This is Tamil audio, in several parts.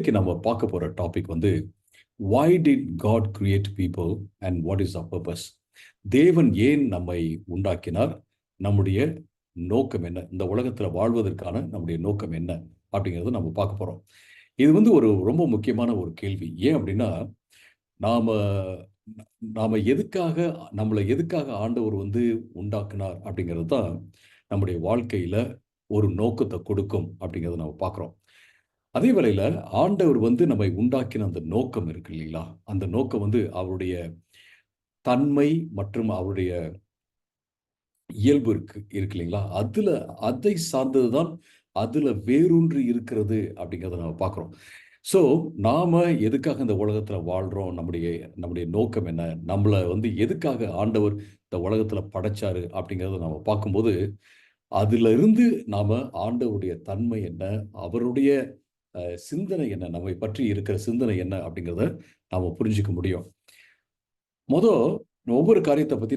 இன்னைக்கு நம்ம பார்க்க போற டாபிக் வந்து why did God create people and what is our purpose? தேவன் ஏன் நம்மை உண்டாக்கினார்? நம்முடைய நோக்கம் என்ன? இந்த உலகத்துல வாழ்வதற்கான நம்முடைய நோக்கம் என்ன அப்படிங்கறத நம்ம பார்க்க போறோம். இது வந்து ஒரு ரொம்ப முக்கியமான ஒரு கேள்வி. ஏன் அப்படின்னா, நாம நாம எதுக்காக எதுக்காக ஆண்டவர் வந்து உண்டாக்குனார் அப்படிங்கிறது தான் நம்முடைய வாழ்க்கையில ஒரு நோக்கத்தை கொடுக்கும் அப்படிங்கிறத நம்ம பார்க்குறோம். அதே வேளையில ஆண்டவர் வந்து நம்மை உண்டாக்கின அந்த நோக்கம் இருக்கு இல்லைங்களா? அந்த நோக்கம் வந்து அவருடைய தன்மை மற்றும் அவருடைய இயல்பு இருக்கு இல்லைங்களா? அதை சார்ந்தது தான் அதுல வேரூன்றி இருக்கிறது அப்படிங்கிறத நம்ம பார்க்குறோம். ஸோ நாம எதுக்காக இந்த உலகத்துல வாழ்றோம்? நம்முடைய நம்முடைய நோக்கம் என்ன? நம்மள வந்து எதுக்காக ஆண்டவர் இந்த உலகத்துல படைச்சாரு அப்படிங்கிறத நம்ம பார்க்கும்போது, அதுல இருந்து நாம ஆண்டவருடைய தன்மை என்ன? அவருடைய சிந்தனை என்ன, நம்மை பற்றி இருக்கிற சிந்தனை என்ன அப்படிங்கிறத நாம புரிஞ்சுக்க முடியும். ஒவ்வொரு காரியத்தை பத்தி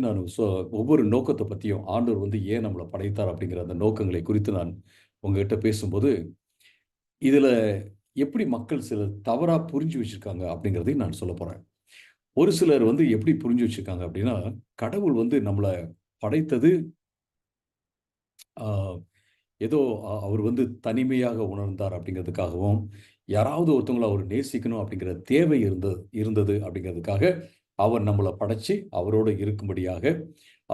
ஒவ்வொரு நோக்கத்தை பத்தியும் ஆண்டவர் வந்து ஏன் நம்மளை படைத்தார் அப்படிங்கிற அந்த நோக்கங்களை குறித்து நான் உங்ககிட்ட பேசும்போது, இதுல எப்படி மக்கள் சிலர் தவறா புரிஞ்சு வச்சிருக்காங்க அப்படிங்கிறதையும் நான் சொல்ல போறேன். ஒரு சிலர் வந்து எப்படி புரிஞ்சு வச்சிருக்காங்க அப்படின்னா, கடவுள் வந்து நம்மளை படைத்தது ஏதோ அவர் வந்து தனிமையாக உணர்ந்தார் அப்படிங்கிறதுக்காகவும், யாராவது ஒருத்தவங்களை அவர் நேசிக்கணும் அப்படிங்கிற தேவை இருந்தது அப்படிங்கிறதுக்காக அவர் நம்மளை படைச்சு அவரோடு இருக்கும்படியாக,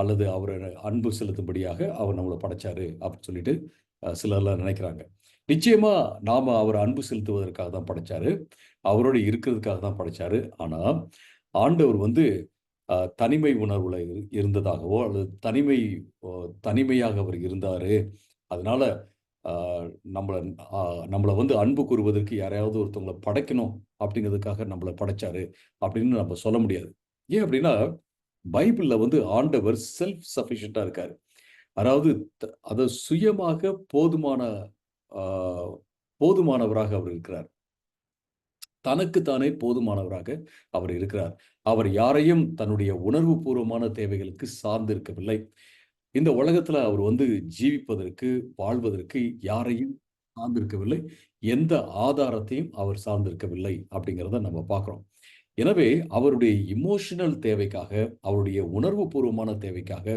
அல்லது அவரை அன்பு செலுத்தும்படியாக அவர் நம்மளை படைச்சாரு அப்படின்னு சொல்லிட்டு சிலர்லாம் நினைக்கிறாங்க. நிச்சயமா நாம அவர் அன்பு செலுத்துவதற்காக தான் படைச்சாரு, அவரோடு இருக்கிறதுக்காக தான் படைச்சாரு. ஆனா ஆண்டவர் வந்து தனிமை உணர்வுல இருந்ததாகவோ, அல்லது தனிமையாக அவர் இருந்தாரு, அதனால நம்மளை வந்து அன்பு கூறுவதற்கு யாரையாவது ஒருத்தவங்களை படைக்கணும் அப்படிங்கிறதுக்காக நம்மளை படைச்சாரு அப்படின்னு நம்ம சொல்ல முடியாது. ஏன் அப்படின்னா, பைபிள்ல வந்து ஆண்டவர் செல்ஃப் சஃபிஷியண்டா இருக்காரு. அதாவது அதை சுயமாக போதுமானவராக அவர் இருக்கிறார். தனக்குத்தானே போதுமானவராக அவர் இருக்கிறார். அவர் யாரையும் தன்னுடைய உணர்வு பூர்வமான தேவைகளுக்கு சார்ந்து இருக்கவில்லை. இந்த உலகத்துல அவர் வந்து ஜீவிப்பதற்கு, வாழ்வதற்கு யாரையும் சார்ந்திருக்கவில்லை. எந்த ஆதாரத்தையும் அவர் சார்ந்திருக்கவில்லை அப்படிங்கிறத நம்ம பார்க்கிறோம். எனவே அவருடைய இமோஷனல் தேவைக்காக, அவருடைய உணர்வு பூர்வமான தேவைக்காக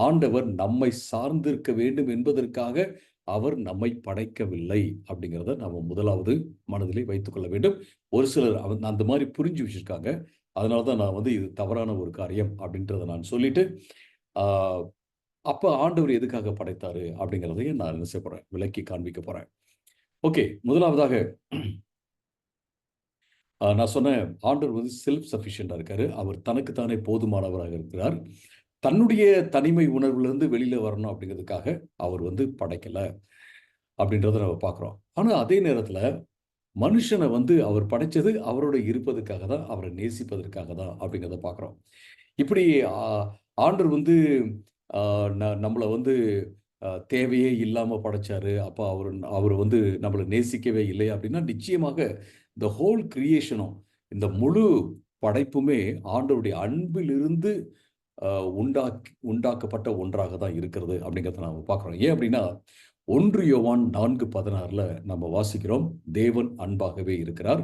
ஆண்டவர் நம்மை சார்ந்திருக்க வேண்டும் என்பதற்காக அவர் நம்மை படைக்கவில்லை அப்படிங்கிறத நம்ம முதலாவது மனதிலே வைத்துக் கொள்ள வேண்டும். ஒரு சிலர் அந்த மாதிரி புரிஞ்சு வச்சிருக்காங்க. அதனாலதான் நான் வந்து இது தவறான ஒரு காரியம் அப்படின்றத நான் சொல்லிட்டு, அப்ப ஆண்டவர் எதுக்காக படைத்தாரு அப்படிங்கிறதையும் நான் என்ன செய்ய போறேன், விளக்கி காண்பிக்க போறேன். ஓகே, முதலாவதாக நான் சொன்னேன், ஆண்டவர் வந்து செல்ஃப் சஃபிஷியண்டா இருக்காரு. அவர் தனக்குத்தானே போதுமானவராக இருக்கிறார். தன்னுடைய தனிமை உணர்வுலேருந்து வெளியில வரணும் அப்படிங்கிறதுக்காக அவர் வந்து படைக்கல அப்படின்றத நம்ம பார்க்குறோம். ஆனா அதே நேரத்துல மனுஷனை வந்து அவர் படைச்சது அவரோட இருப்பதற்காக தான், அவரை நேசிப்பதற்காக தான் அப்படிங்கிறத பார்க்குறோம். இப்படி ஆண்டவர் வந்து நம்மளை வந்து தேவையே இல்லாம படைச்சாரு, அப்போ அவர் வந்து நம்மளை நேசிக்கவே இல்லை அப்படின்னா, நிச்சயமாக இந்த ஹோல் கிரியேஷனும், இந்த முழு படைப்புமே ஆண்டவருடைய அன்பிலிருந்து உண்டாக்கப்பட்ட ஒன்றாக தான் இருக்கிறது அப்படிங்கிறத நாம பார்க்குறோம். ஏன் அப்படின்னா, 1 யோவான் 4:16 நம்ம வாசிக்கிறோம், தேவன் அன்பாகவே இருக்கிறார்.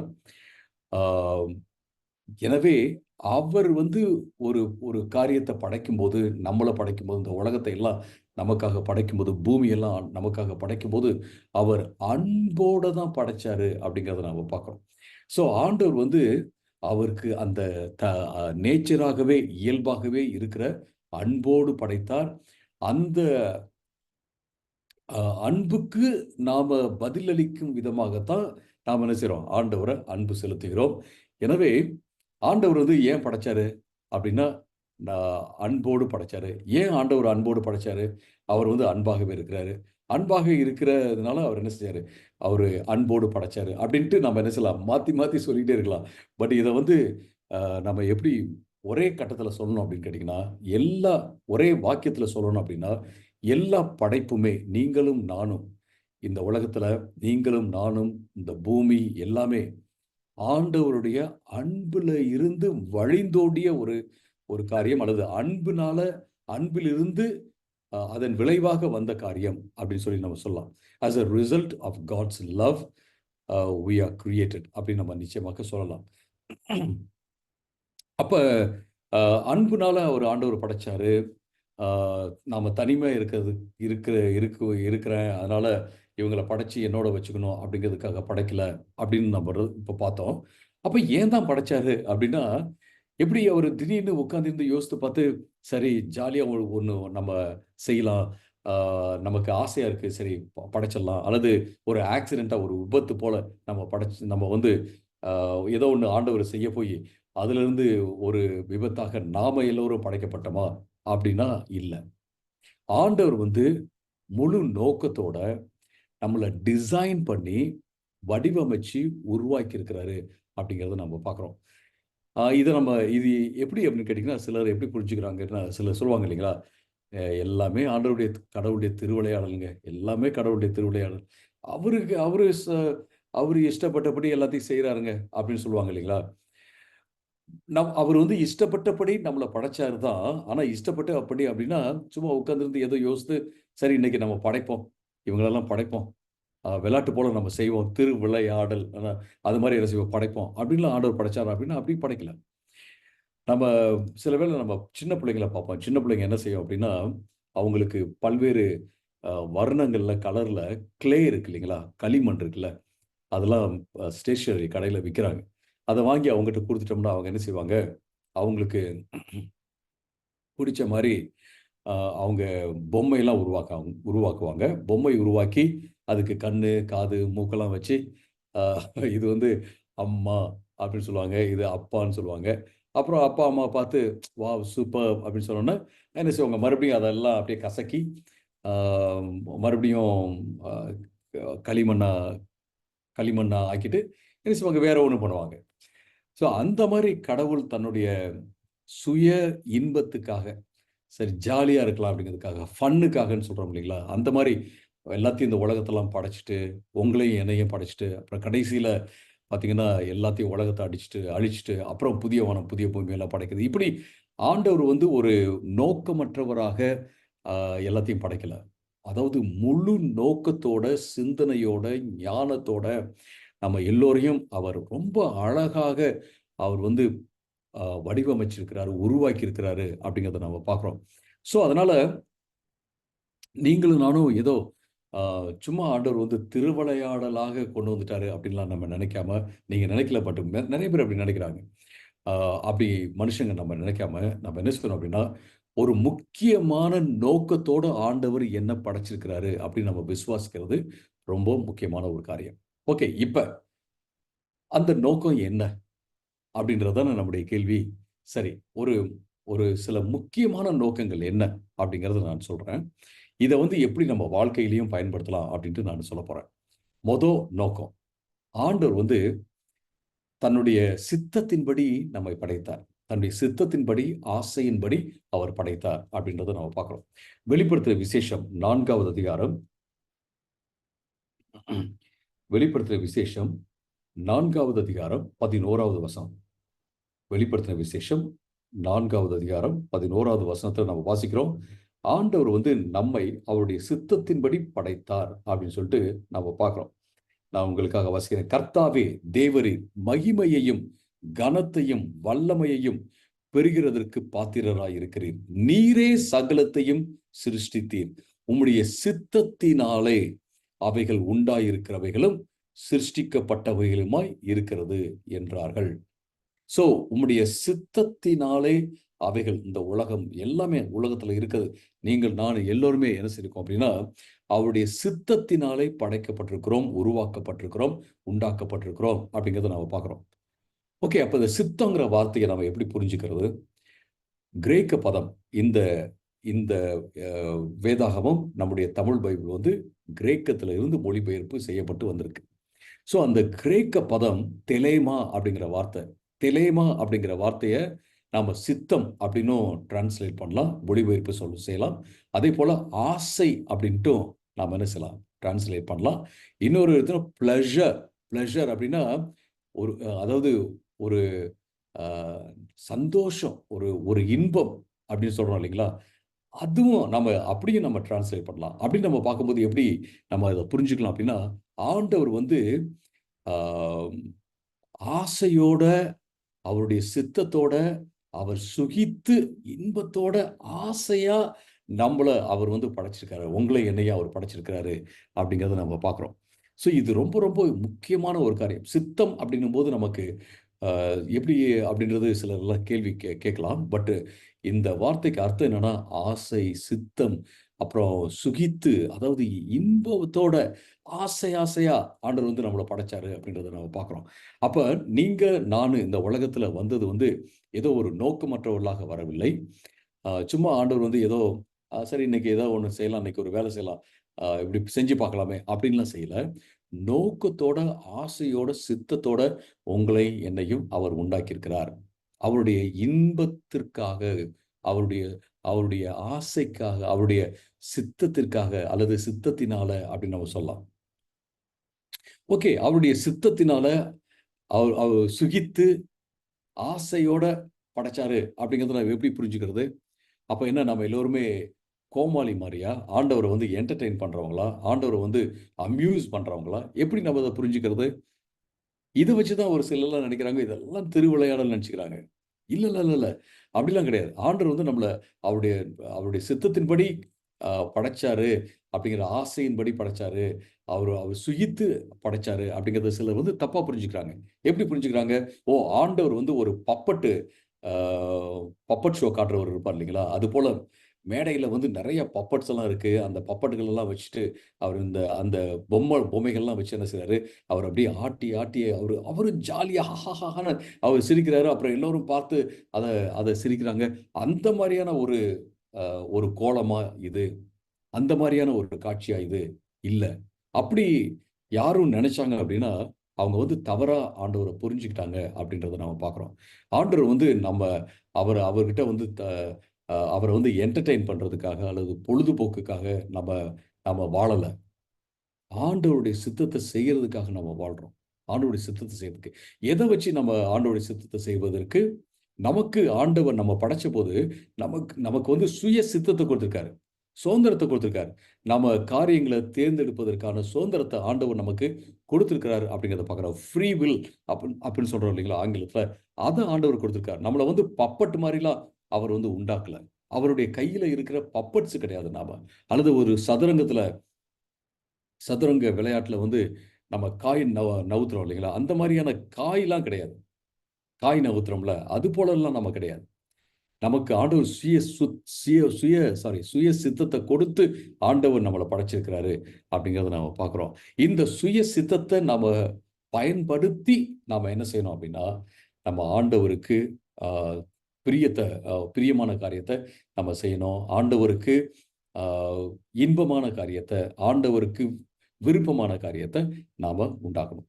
எனவே அவர் வந்து ஒரு ஒரு காரியத்தை படைக்கும்போது, நம்மளை படைக்கும்போது, இந்த உலகத்தை எல்லாம் நமக்காக படைக்கும்போது, பூமியெல்லாம் நமக்காக படைக்கும்போது, அவர் அன்போட தான் படைச்சாரு அப்படிங்கிறத நாம பார்க்கிறோம். ஸோ ஆண்டவர் வந்து அவருக்கு அந்த நேச்சராகவே, இயல்பாகவே இருக்கிற அன்போடு படைத்தார். அந்த அன்புக்கு நாம பதிலளிக்கும் விதமாகத்தான் நாம் என்ன செய்றோம், ஆண்டவரை அன்பு செலுத்துகிறோம். எனவே ஆண்டவர் வந்து ஏன் படைச்சாரு அப்படின்னா, அன்போடு படைச்சாரு. ஏன் ஆண்டவர் அன்போடு படைச்சாரு? அவர் வந்து அன்பாகவே இருக்கிறாரு. அன்பாக இருக்கிறதுனால அவர் என்ன செஞ்சாரு, அவரு அன்போடு படைச்சாரு அப்படின்ட்டு நம்ம என்ன செய்யலாம், மாத்தி மாத்தி சொல்லிட்டே இருக்கலாம். பட் இதை வந்து நம்ம எப்படி ஒரே கட்டத்துல சொல்லணும் அப்படின்னு கேட்டீங்கன்னா, ஒரே வாக்கியத்துல சொல்லணும் அப்படின்னா, எல்லா படைப்புமே, நீங்களும் நானும், இந்த உலகத்துல நீங்களும் நானும், இந்த பூமி எல்லாமே ஆண்டவருடைய அன்புல இருந்து வழிந்தோடிய ஒரு காரியம், அல்லது அன்பிலிருந்து அதன் விளைவாக வந்த காரியம் அப்படின்னு சொல்லி நம்ம சொல்லலாம். as a result of God's love, we are created அப்படின்னு நம்ம நிச்சயமாக சொல்லலாம். அப்ப அன்புனால ஒரு ஆண்டவர் படைச்சாரு. நாம தனிமையா இருக்கிறேன், அதனால இவங்கள படைச்சு என்னோட வச்சுக்கணும் அப்படிங்கிறதுக்காக படைக்கல அப்படின்னு நம்ம இப்ப பார்த்தோம். அப்ப ஏன் தான் படைச்சாரு அப்படின்னா, எப்படி அவர் திடீர்னு உட்கார்ந்திருந்து யோசித்து பார்த்து, சரி ஜாலியா ஒண்ணு நம்ம செய்யலாம். நமக்கு ஆசையா இருக்கு. சரி படைச்சிடலாம். அல்லது ஒரு ஆக்சிடென்ட்டா ஒரு விபத்து போல நம்ம வந்து ஏதோ ஒண்ணு ஆண்டவர் செய்ய போய், அதிலிருந்து ஒரு விபத்தாக நாம எல்லோரும் படைக்கப்பட்டோமா? அப்படின்னா இல்ல. ஆண்டவர் வந்து முழு நோக்கத்தோட நம்மள டிசைன் பண்ணி, வடிவமைச்சு உருவாக்கி இருக்கிறாரு அப்படிங்கிறத நம்ம பார்க்குறோம். இது எப்படி அப்படின்னு கேட்டீங்கன்னா, சிலர் எப்படி புரிஞ்சுக்கிறாங்கன்னா, சிலர் சொல்லுவாங்க இல்லைங்களா? எல்லாமே கடவுளுடைய திருவிளையாடல்ங்க. எல்லாமே கடவுளுடைய திருவிளையாடல். அவருக்கு அவரு ச அவரு இஷ்டப்பட்டபடி எல்லாத்தையும் செய்றாருங்க அப்படின்னு சொல்லுவாங்க இல்லைங்களா? அவர் வந்து இஷ்டப்பட்டபடி நம்மள படைச்சாரு தான். ஆனா இஷ்டப்பட்டபடி அப்படின்னா, சும்மா உட்கார்ந்திருந்து ஏதோ யோசித்து, சரி இன்னைக்கு நம்ம படைப்போம். இவங்களெல்லாம் படைப்போம். விளையாட்டு போல நம்ம செய்வோம். திருவிளையாடல். அது மாரி என்ன செய்வோம் படைப்போம். அப்படின்லாம் ஆண்டவர் படைச்சாரா அப்படின்னா, அப்படி படைக்கல. நம்ம சில வேளை நம்ம சின்ன பிள்ளைங்கள பார்ப்போம். சின்ன பிள்ளைங்க என்ன செய்யும் அப்படின்னா, அவங்களுக்கு பல்வேறு வர்ணங்கள்ல, கலர்ல கிளே இருக்கு இல்லைங்களா? களிமண் இருக்குல்ல, அதெல்லாம் ஸ்டேஷனரி கடையில விக்கிறாங்க. அத வாங்கி அவங்ககிட்ட குடுத்துட்டோம்னா, அவங்க என்ன செய்வாங்க, அவங்களுக்கு புடிச்ச மாரி அ அவங்க பொம்மையெல்லாம் உருவாக்குவாங்க. பொம்மை உருவாக்கி, அதுக்கு கண்ணு, காது, மூக்கெல்லாம் வச்சு, அ இது வந்து அம்மா அப்படின்னு சொல்லுவாங்க. இது அப்பான்னு சொல்லுவாங்க. அப்புறம் அப்பா, அம்மாவ பார்த்து வாவ்! சூப்பர்ப் அப்படின்னு சொன்னோனே, என்ன செய்வாங்க, மறுபடியும் அதெல்லாம் அப்படியே கசக்கி, ஆ மறுபடியும் அ களிமண்ணா களிமண்ணா ஆக்கிட்டு, என்ன செய்வாங்க, வேற ஒண்ணு பண்ணுவாங்க. ஸோ அந்த மாரி கடவுள் தன்னுடைய சுய இன்பத்துக்காக, சரி ஜாலியா இருக்கலாம் அப்படிங்கிறதுக்காக, ஃபன்னுக்காகன்னு சொல்றோம் இல்லைங்களா? அந்த மாரி எல்லாத்தையும் இந்த உலகத்தெல்லாம் படைச்சுட்டு, உங்களையும் என்னையும் படைச்சுட்டு, அப்புறம் கடைசியில பார்த்தீங்கன்னா, எல்லாத்தையும் உலகத்த அழிச்சுட்டு, அப்புறம் புதிய வானம், புதிய பூமியெல்லாம் படைக்குது. இப்படி ஆண்டவர் வந்து ஒரு நோக்கமற்றவராக எல்லாத்தையும் படைக்கல. அதாவது முழு நோக்கத்தோட, சிந்தனையோட, ஞானத்தோட நம்ம எல்லோரையும் அவர் ரொம்ப அழகாக அவர் வந்து வடிவமைச்சிருக்கிறாரு, உருவாக்கி இருக்கிறாரு அப்படிங்கிறத நம்ம பார்க்குறோம். ஸோ அதனால நீங்களும் நானும் ஏதோ ஆ சும்மா ஆண்டவர் வந்து திருவிளையாடலாக கொண்டு வந்துட்டாரு அப்படின்லாம் நம்ம நினைக்காம, நீங்க நினைக்கல பட் நெறைய பேர் அப்படி நினைக்கிறாங்க. ஆ அப்படி மனுஷங்க நம்ம நினைக்காம, நம்ம என்ன செய்யணும் அப்படின்னா, ஒரு முக்கியமான நோக்கத்தோட ஆண்டவர் என்ன படைச்சிருக்கிறாரு அப்படின்னு நம்ம விசுவாசிக்கிறது ரொம்ப முக்கியமான ஒரு காரியம். ஓகே, இப்ப அந்த நோக்கம் என்ன? அப்படின்றது தானே நம்முடைய கேள்வி. சரி, ஒரு ஒரு சில முக்கியமான நோக்கங்கள் என்ன? அப்படிங்கிறத நான் சொல்றேன். இத வந்து எப்படி நம்ம வாழ்க்கையிலயும் பயன்படுத்தலாம் அப்படின்ட்டு நான் சொல்லப் போறேன். நோக்கம். ஆண்டவர் வந்து தன்னுடைய சித்தத்தின்படி நம்மை படைத்தார். தன்னுடைய சித்தத்தின்படி, ஆசையின்படி அவர் படைத்தார் அப்படின்றத நம்ம பார்க்கிறோம். வெளிப்படுத்தின விசேஷம் 4வது அதிகாரம் வெளிப்படுத்தின விசேஷம் 4வது அதிகாரம் 11வது வசனம். வெளிப்படுத்தின விசேஷம் 4வது அதிகாரம் 11வது வசனத்துல நம்ம வாசிக்கிறோம். ஆண்டவர் வந்து நம்மை அவருடைய சித்தத்தின்படி படைத்தார் அப்படின்னு சொல்லிட்டு நம்ம பார்க்கிறோம். நான் உங்களுக்காக வாசிக்கிறேன். கர்த்தாவே தேவரீர் மகிமையையும் கனத்தையும் வல்லமையையும் பெறுகிறதற்கு பாத்திரராய் இருக்கிறீர். நீரே சகலத்தையும் சிருஷ்டித்தீர். உம்முடைய சித்தத்தினாலே அவைகள் உண்டாயிருக்கிறவைகளும் சிருஷ்டிக்கப்பட்டவைகளுமாய் இருக்கிறது என்றார்கள். சோ உம்முடைய சித்தத்தினாலே அவைகள், இந்த உலகம் எல்லாமே உலகத்துல இருக்குது. நீங்கள் நான் எல்லோருமே என்ன செய்திருக்கோம் அப்படின்னா, அவருடைய சித்தத்தினாலே படைக்கப்பட்டிருக்கிறோம், உருவாக்கப்பட்டிருக்கிறோம், உண்டாக்கப்பட்டிருக்கிறோம் அப்படிங்கிறத நாம பார்க்கிறோம். ஓகே, அப்ப இந்த சித்தங்கிற வார்த்தையை நம்ம எப்படி புரிஞ்சுக்கிறது? கிரேக்க பதம். இந்த இந்த வேதாகமம் நம்முடைய தமிழ் பைபிள் வந்து கிரேக்கத்துல இருந்து மொழிபெயர்ப்பு செய்யப்பட்டு வந்திருக்கு. ஸோ அந்த கிரேக்க பதம் தெலேமா அப்படிங்கிற வார்த்தை. தெலேமா அப்படிங்கிற வார்த்தைய நாம சித்தம் அப்படின்னும் டிரான்ஸ்லேட் பண்ணலாம். மொழிபெயர்ப்பு செய்யலாம். அதேபோல ஆசை அப்படின்ட்டும் நாம என்ன செய்யலாம்? டிரான்ஸ்லேட் பண்ணலாம். இன்னொரு இடத்துல பிளஷர். பிளஷர் அப்படின்னா ஒரு அதாவது ஒரு அ சந்தோஷம், ஒரு ஒரு இன்பம் அப்படின்னு சொல்றோம் இல்லைங்களா? அதுவும் அப்படியும் நம்ம டிரான்ஸ்லேட் பண்ணலாம். அப்படின்னு நம்ம பார்க்கும்போது எப்படி நம்ம அத புரிஞ்சுக்கலாம் அப்படின்னா, ஆண்டவர் வந்து ஆஹ், ஆசையோட, அவருடைய சித்தத்தோட, அவர் சுகித்து இன்பத்தோட, ஆசையா நம்மள அவர் வந்து படைச்சிருக்காரு. உங்களை என்னையும் அவர் படைச்சிருக்கிறாரு அப்படிங்கிறத நம்ம பார்க்குறோம். ஸோ இது ரொம்ப ரொம்ப முக்கியமான ஒரு காரியம். சித்தம் அப்படின்னும்போது நமக்கு எப்படி அப்படின்றது சிலர்லாம் கேள்வி கேட்கலாம். பட் இந்த வார்த்தைக்கு அர்த்தம் என்னன்னா, ஆசை, சித்தம், அப்புறம் சுகித்து, அதாவது இன்பத்தோட ஆசை ஆசையா ஆண்டவர் வந்து நம்மள படைச்சாரு அப்படின்றத நம்ம பார்க்குறோம். அப்ப நீங்க, நானு இந்த உலகத்துல வந்தது வந்து ஏதோ ஒரு நோக்கமற்றவர்களாக வரவில்லை. சும்மா ஆண்டவர் வந்து ஏதோ சரி இன்னைக்கு ஏதோ ஒண்ணு செய்யலாம், இன்னைக்கு ஒரு வேலை செய்யலாம், இப்படி செஞ்சு பார்க்கலாமே அப்படின்லாம் செய்யல. நோக்கத்தோட, ஆசையோட, சித்தத்தோட உங்களை, என்னையும் அவர் உண்டாக்கியிருக்கிறார். அவருடைய இன்பத்திற்காக, அவருடைய அவருடைய ஆசைக்காக, அவருடைய சித்தத்திற்காக அல்லது சித்தத்தினால அப்படின்னு நம்ம சொல்லலாம். ஓகே, அவருடைய சித்தத்தினால அவர் அவர் சுகித்து ஆசையோட படைச்சாரு அப்படிங்கிறத நான் எப்படி புரிஞ்சுக்கிறது? அப்ப என்ன நம்ம எல்லோருமே கோமாளி மாரியா? ஆண்டவர வந்து என்டர்டெயின் பண்றவங்களா? ஆண்டவர வந்து அம்யூஸ் பண்றவங்களா? எப்படி நம்ம அத புரிஞ்சுக்கிறது? இத வச்சு தான் ஒரு சிலர்லாம் நினைக்கிறாங்க, இதெல்லாம் திருவிளையாடல்னு நெனச்சுக்கிறாங்க. இல்ல, இல்ல, இல்ல, இல்ல. அப்படிலாம் கிடையாது. ஆண்டவர் வந்து நம்மள அவருடைய அவருடைய சித்தத்தின்படி படைச்சாரு, அப்படிங்கிற ஆசையின்படி படைச்சாரு. அவர் சுகித்து படைச்சாரு அப்படிங்கிறத சிலர் வந்து தப்பா புரிஞ்சுக்கிறாங்க. எப்படி புரிஞ்சுக்கிறாங்க? ஓ! ஆண்டவர் வந்து ஒரு ஆ பப்பட் ஷோ காட்டுறவர் இருப்பார் இல்லைங்களா? அதுபோல மேடையில வந்து நெறைய பப்பட்ஸ் எல்லாம் இருக்கு. அந்த பப்பட்டுகள் எல்லாம் வச்சுட்டு, அவர் இந்த அந்த பொம்மைகள்லாம் வச்சு என்ன செய்றாரு, அவர் அப்படியே ஆட்டி, ஆட்டி அவரும் ஜாலியா ஹாஹாஹான்னு அவர் சிரிக்கிறாரு. அப்புறம் எல்லோரும் பார்த்து அத அத சிரிக்கிறாங்க. அந்த மாரியான ஒரு கோலமா இது? அந்த மாரியான ஒரு காட்சியா இது? இல்ல. அப்படி யாரும் நெனச்சாங்க அப்படின்னா, அவங்க வந்து தவறா ஆண்டவர புரிஞ்சுக்கிட்டாங்க அப்படின்றத நாம பார்க்கிறோம். ஆண்டவர் வந்து அவர்கிட்ட வந்து அவர வந்து என்டர்டெயின் பண்றதுக்காக அல்லது பொழுதுபோக்குக்காக நம்ம நம்ம வாழல. ஆண்டவருடைய சித்தத்த செய்யறதுக்காக நம்ம வாழ்றோம். ஆண்டவருடைய சித்தத்த செய்றதுக்கு. எத வச்சு நம்ம ஆண்டவருடைய சித்தத்த செய்வதற்கு, நமக்கு ஆண்டவர் நம்ம படைச்சபோது, நமக்கு நமக்கு வந்து சுய சித்தத்த குடுத்திருக்காரு. சுதந்திரத்த குடுத்திருக்காரு. நம்ம காரியங்கள தேர்ந்தெடுப்பதற்கான சுதந்திரத்த ஆண்டவர் நமக்கு குடுத்திருக்கிறாரு அப்படிங்கிறத பார்க்கிறோம். ஃப்ரீ வில் அப்படின்னு சொல்றோம் இல்லைங்களா ஆங்கிலத்துல. அத ஆண்டவர் குடுத்திருக்காரு. நம்மள வந்து பப்பட் மாரிலாம் அவர் வந்து உண்டாக்கல. அவருடைய கையில இருக்கிற பப்பட்ஸ் கிடையாது நாம. அல்லது ஒரு சதுரங்க விளையாட்டுல வந்து நம்ம காய் நவுத்துறோம் இல்லைங்களா? அந்த மாரியான காய்லாம் கிடையாது. காய் நவுத்துறோம்ல, அது போலலாம் நம்ம கிடையாது. நமக்கு ஆண்டவர் சுய சித்தத்த கொடுத்து ஆண்டவர் நம்மள படைச்சிருக்கிறாரு அப்படிங்கிறத நாம பார்க்கிறோம். இந்த சுய சித்தத்த நாம பயன்படுத்தி நாம என்ன செய்யணும் அப்படின்னா, நம்ம ஆண்டவருக்கு ஆ பிரியத்த பிரியமான காரியத்த நம்ம செய்யணும். ஆண்டவருக்கு ஆ இன்பமான காரியத்த, ஆண்டவருக்கு விருப்பமான காரியத்த நாம உண்டாக்கணும்.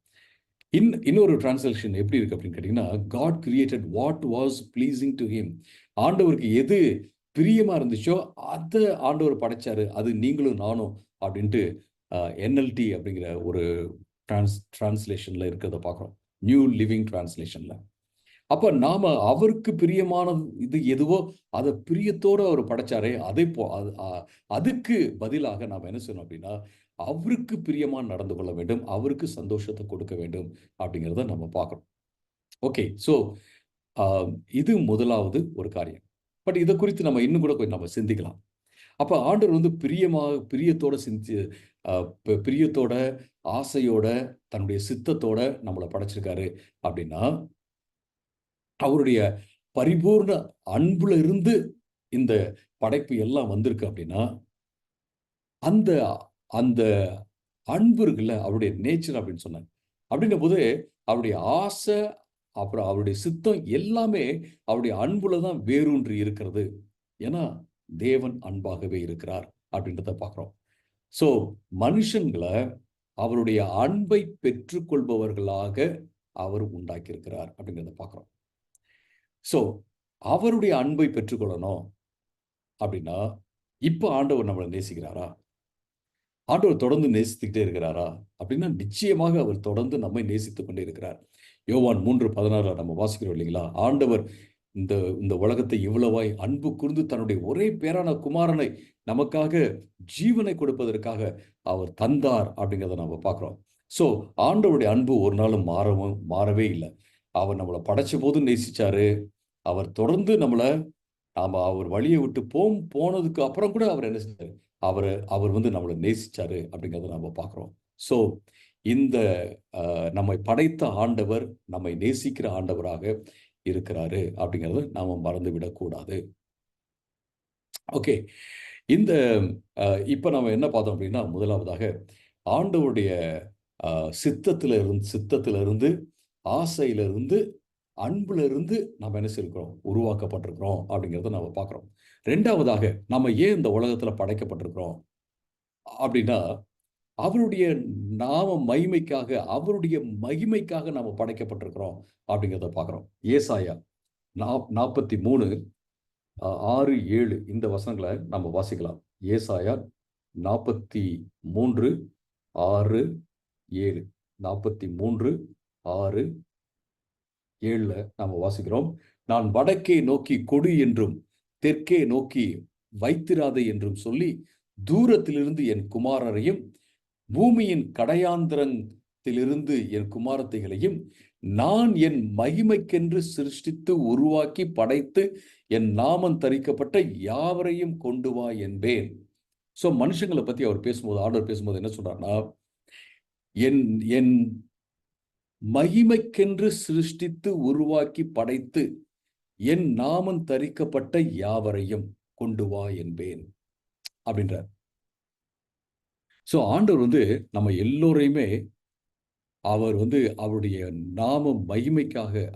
இன்னொரு டிரான்ஸ்லேஷன் எப்படி இருக்கு அப்படின்னு கேட்டீங்கன்னா, God created what was pleasing to him. ஆண்டவருக்கு எது பிரியமா இருந்துச்சோ, அத ஆண்டவர் படைச்சாரு. அது நீங்களும் நானும் அப்படின்ட்டு NLT அப்படிங்கிற ஒரு டிரான்ஸ்லேஷன்ல இருக்கிறத பார்க்கிறோம். நியூ லிவிங் டிரான்ஸ்லேஷன்ல. அப்ப நாம அவருக்கு பிரியமானது இது எதுவோ, அத பிரியத்தோட அவர் படைச்சாரே, அதை போ அது அதுக்கு பதிலாக நாம என்ன செய்யணும் அப்படின்னா, அவருக்கு பிரியமா நடந்து கொள்ள வேண்டும். அவருக்கு சந்தோஷத்த கொடுக்க வேண்டும் அப்படிங்கிறத நம்ம பார்க்கிறோம். ஓகே. ஸோ அ இது முதலாவது ஒரு காரியம். பட் இத குறித்து நம்ம இன்னும் கூட கொஞ்சம் நம்ம சிந்திக்கலாம். அப்ப ஆண்டவர் வந்து பிரியத்தோட சிந்தி அ பிரியத்தோட, ஆசையோட, தன்னுடைய சித்தத்தோட நம்மள படைச்சிருக்காரு அப்படின்னா, அவருடைய பரிபூர்ண அன்புல இருந்து இந்த படைப்பு எல்லாம் வந்திருக்கு அப்படின்னா, அந்த அந்த அன்பு இருக்குல்ல, அவருடைய நேச்சர் அப்படின்னு சொன்னேன். அப்படின்னம்போது, அவருடைய ஆசை, அப்புறம் அவருடைய சித்தம் எல்லாமே அவருடைய அன்புல தான் வேரூன்றி இருக்கிறது. ஏன்னா, தேவன் அன்பாகவே இருக்கிறார் அப்படின்றத பார்க்கிறோம். ஸோ, மனுஷங்கள அவருடைய அன்பை பெற்றுக்கொள்பவர்களாக அவர் உண்டாக்கியிருக்கிறார் அப்படிங்கிறத பார்க்கிறோம். ஸோ, அவருடைய அன்பை பெற்றுக்கொள்ளணும் அப்படின்னா, இப்ப ஆண்டவர் நம்மள நேசிக்கிறாரா? ஆண்டவர் தொடர்ந்து நேசித்துக்கிட்டே இருக்கிறாரா? அப்படின்னா, நிச்சயமாக அவர் தொடர்ந்து நம்மை நேசித்துக் கொண்டே இருக்கிறார். யோவான் 3:16 நம்ம வாசிக்கிறோம் இல்லைங்களா? ஆண்டவர் இந்த இந்த உலகத்தை இவ்வளவாய் அன்பு கூர்ந்து தன்னுடைய ஒரே பேறான குமாரனை நமக்காக ஜீவனை கொடுப்பதற்காக அவர் தந்தார் அப்படிங்கிறத நம்ம பார்க்கிறோம். ஸோ ஆண்டவருடைய அன்பு ஒரு நாளும் மாறவே இல்லை. அவர் நம்மளை படைச்ச போது நேசிச்சாரு. அவர் தொடர்ந்து நம்மளை அவர் வழியை விட்டு போனதுக்கு அப்புறம் கூட அவர் என்ன செஞ்சாரு, அவர் வந்து நம்மளை நேசிச்சாரு அப்படிங்கிறத நம்ம பார்க்குறோம். ஸோ இந்த நம்மை படைத்த ஆண்டவர் நம்மை நேசிக்கிற ஆண்டவராக இருக்கிறாரு அப்படிங்கிறத நாம மறந்து விடக்கூடாது. ஓகே, இந்த இப்ப நம்ம என்ன பார்த்தோம் அப்படின்னா, முதலாவதாக ஆண்டவருடைய சித்தத்திலிருந்து ஆசையிலிருந்து அன்புல இருந்து நம்ம என்ன செய்கிறோம், உருவாக்கப்பட்டிருக்கிறோம் அப்படிங்கிறத நம்ம பார்க்கிறோம். ரெண்டாவதாக நம்ம ஏன் இந்த உலகத்துல படைக்கப்பட்டிருக்கிறோம் அப்படின்னா, அவருடைய நாம மகிமைக்காக, அவருடைய மகிமைக்காக நாம படைக்கப்பட்டிருக்கிறோம் அப்படிங்கிறத பார்க்கிறோம். ஏசாயா 43 6, 7 இந்த வசனங்களை நம்ம வாசிக்கலாம். ஏசாயா 43 6, 7 43 6, 7ல நம்ம வாசிக்கிறோம். நான் வடக்கே நோக்கி கொடு என்றும் தெற்கே நோக்கி வைத்திராதே என்றும் சொல்லி தூரத்திலிருந்து என் குமாரரையும் பூமியின் கடையாந்திரத்திலிருந்து என் குமாரத்தைகளையும் நான் என் மகிமைக்கென்று சிருஷ்டித்து உருவாக்கி படைத்து என் நாமம் தரிக்கப்பட்ட யாவரையும் கொண்டு வா என்பேன். ஸோ மனுஷங்களை பத்தி அவர் பேசும்போது, ஆண்டவர் பேசும்போது என்ன சொல்றாருன்னா, என் மகிமைக்கென்று சிருஷ்டித்து உருவாக்கி படைத்து என் நாமம் தரிக்கப்பட்ட யாவரையும் கொண்டு வா என்பேன் அப்படின்றார். ஸோ ஆண்டவர் வந்து நம்ம எல்லோரையுமே அவர் வந்து அவருடைய நாம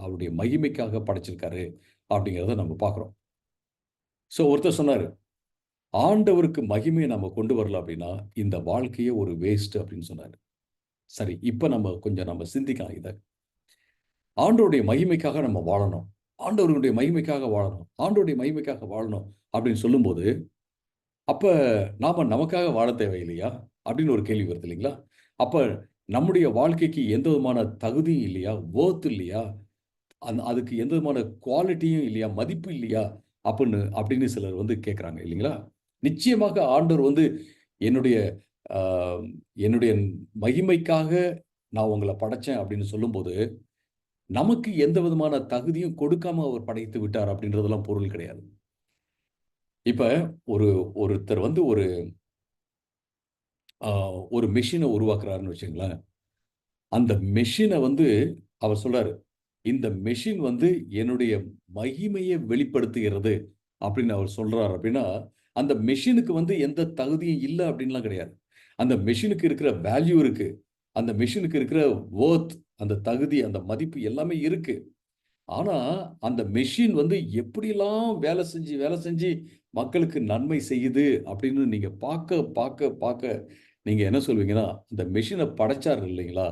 அவருடைய மகிமைக்காக படைச்சிருக்காரு அப்படிங்கிறத நம்ம பார்க்குறோம். ஸோ ஒருத்தர் சொன்னார், ஆண்டவருக்கு மகிமையை நம்ம கொண்டு வரல அப்படின்னா இந்த வாழ்க்கையே ஒரு வேஸ்ட் அப்படின்னு சொன்னார். சரி, இப்போ நம்ம சிந்திக்கலாம் இதை. ஆண்டவருடைய மகிமைக்காக நம்ம வாழணும், ஆண்டவருடைய மகிமைக்காக வாழணும், ஆண்டவருடைய மகிமைக்காக வாழணும் அப்படின்னு சொல்லும்போது, அப்ப நாம நமக்காக வாழ தேவையில்லையா அப்படின்னு ஒரு கேள்வி வருது இல்லைங்களா? அப்ப நம்முடைய வாழ்க்கைக்கு எந்த விதமான தகுதியும் இல்லையா, வொர்த் இல்லையா, அதுக்கு எந்த விதமான குவாலிட்டியும் இல்லையா, மதிப்பு இல்லையா அப்படின்னு சிலர் வந்து கேட்குறாங்க இல்லைங்களா? நிச்சயமாக ஆண்டவர் வந்து என்னுடைய என்னுடைய மகிமைக்காக நான் உங்களை படைச்சேன் அப்படின்னு சொல்லும்போது, நமக்கு எந்த விதமான தகுதியும் கொடுக்காம அவர் படைத்து விட்டார் அப்படின்றதெல்லாம் பொருள் கிடையாது. இப்ப ஒருத்தர் வந்து ஒரு மெஷினை உருவாக்குறாருன்னு வச்சுங்களேன். அந்த மெஷினை வந்து அவர் சொல்றாரு, இந்த மெஷின் வந்து என்னுடைய மகிமையை வெளிப்படுத்துகிறது அப்படின்னு அவர் சொல்றாரு. அப்படின்னா அந்த மெஷினுக்கு வந்து எந்த தகுதியும் இல்லை அப்படின்லாம் கிடையாது. அந்த மெஷினுக்கு இருக்கிற வேல்யூ இருக்கு, அந்த மெஷினுக்கு இருக்கிற வொர்த், அந்த தகுதி, அந்த மதிப்பு எல்லாமே இருக்கு. ஆனா அந்த மெஷின் வந்து எப்படிலாம் வேலை செஞ்சு மக்களுக்கு நன்மை செய்யுது அப்படின்னு நீங்க பார்க்க நீங்க என்ன சொல்வீங்கன்னா, இந்த மெஷினை படைச்சார் இல்லைங்களா,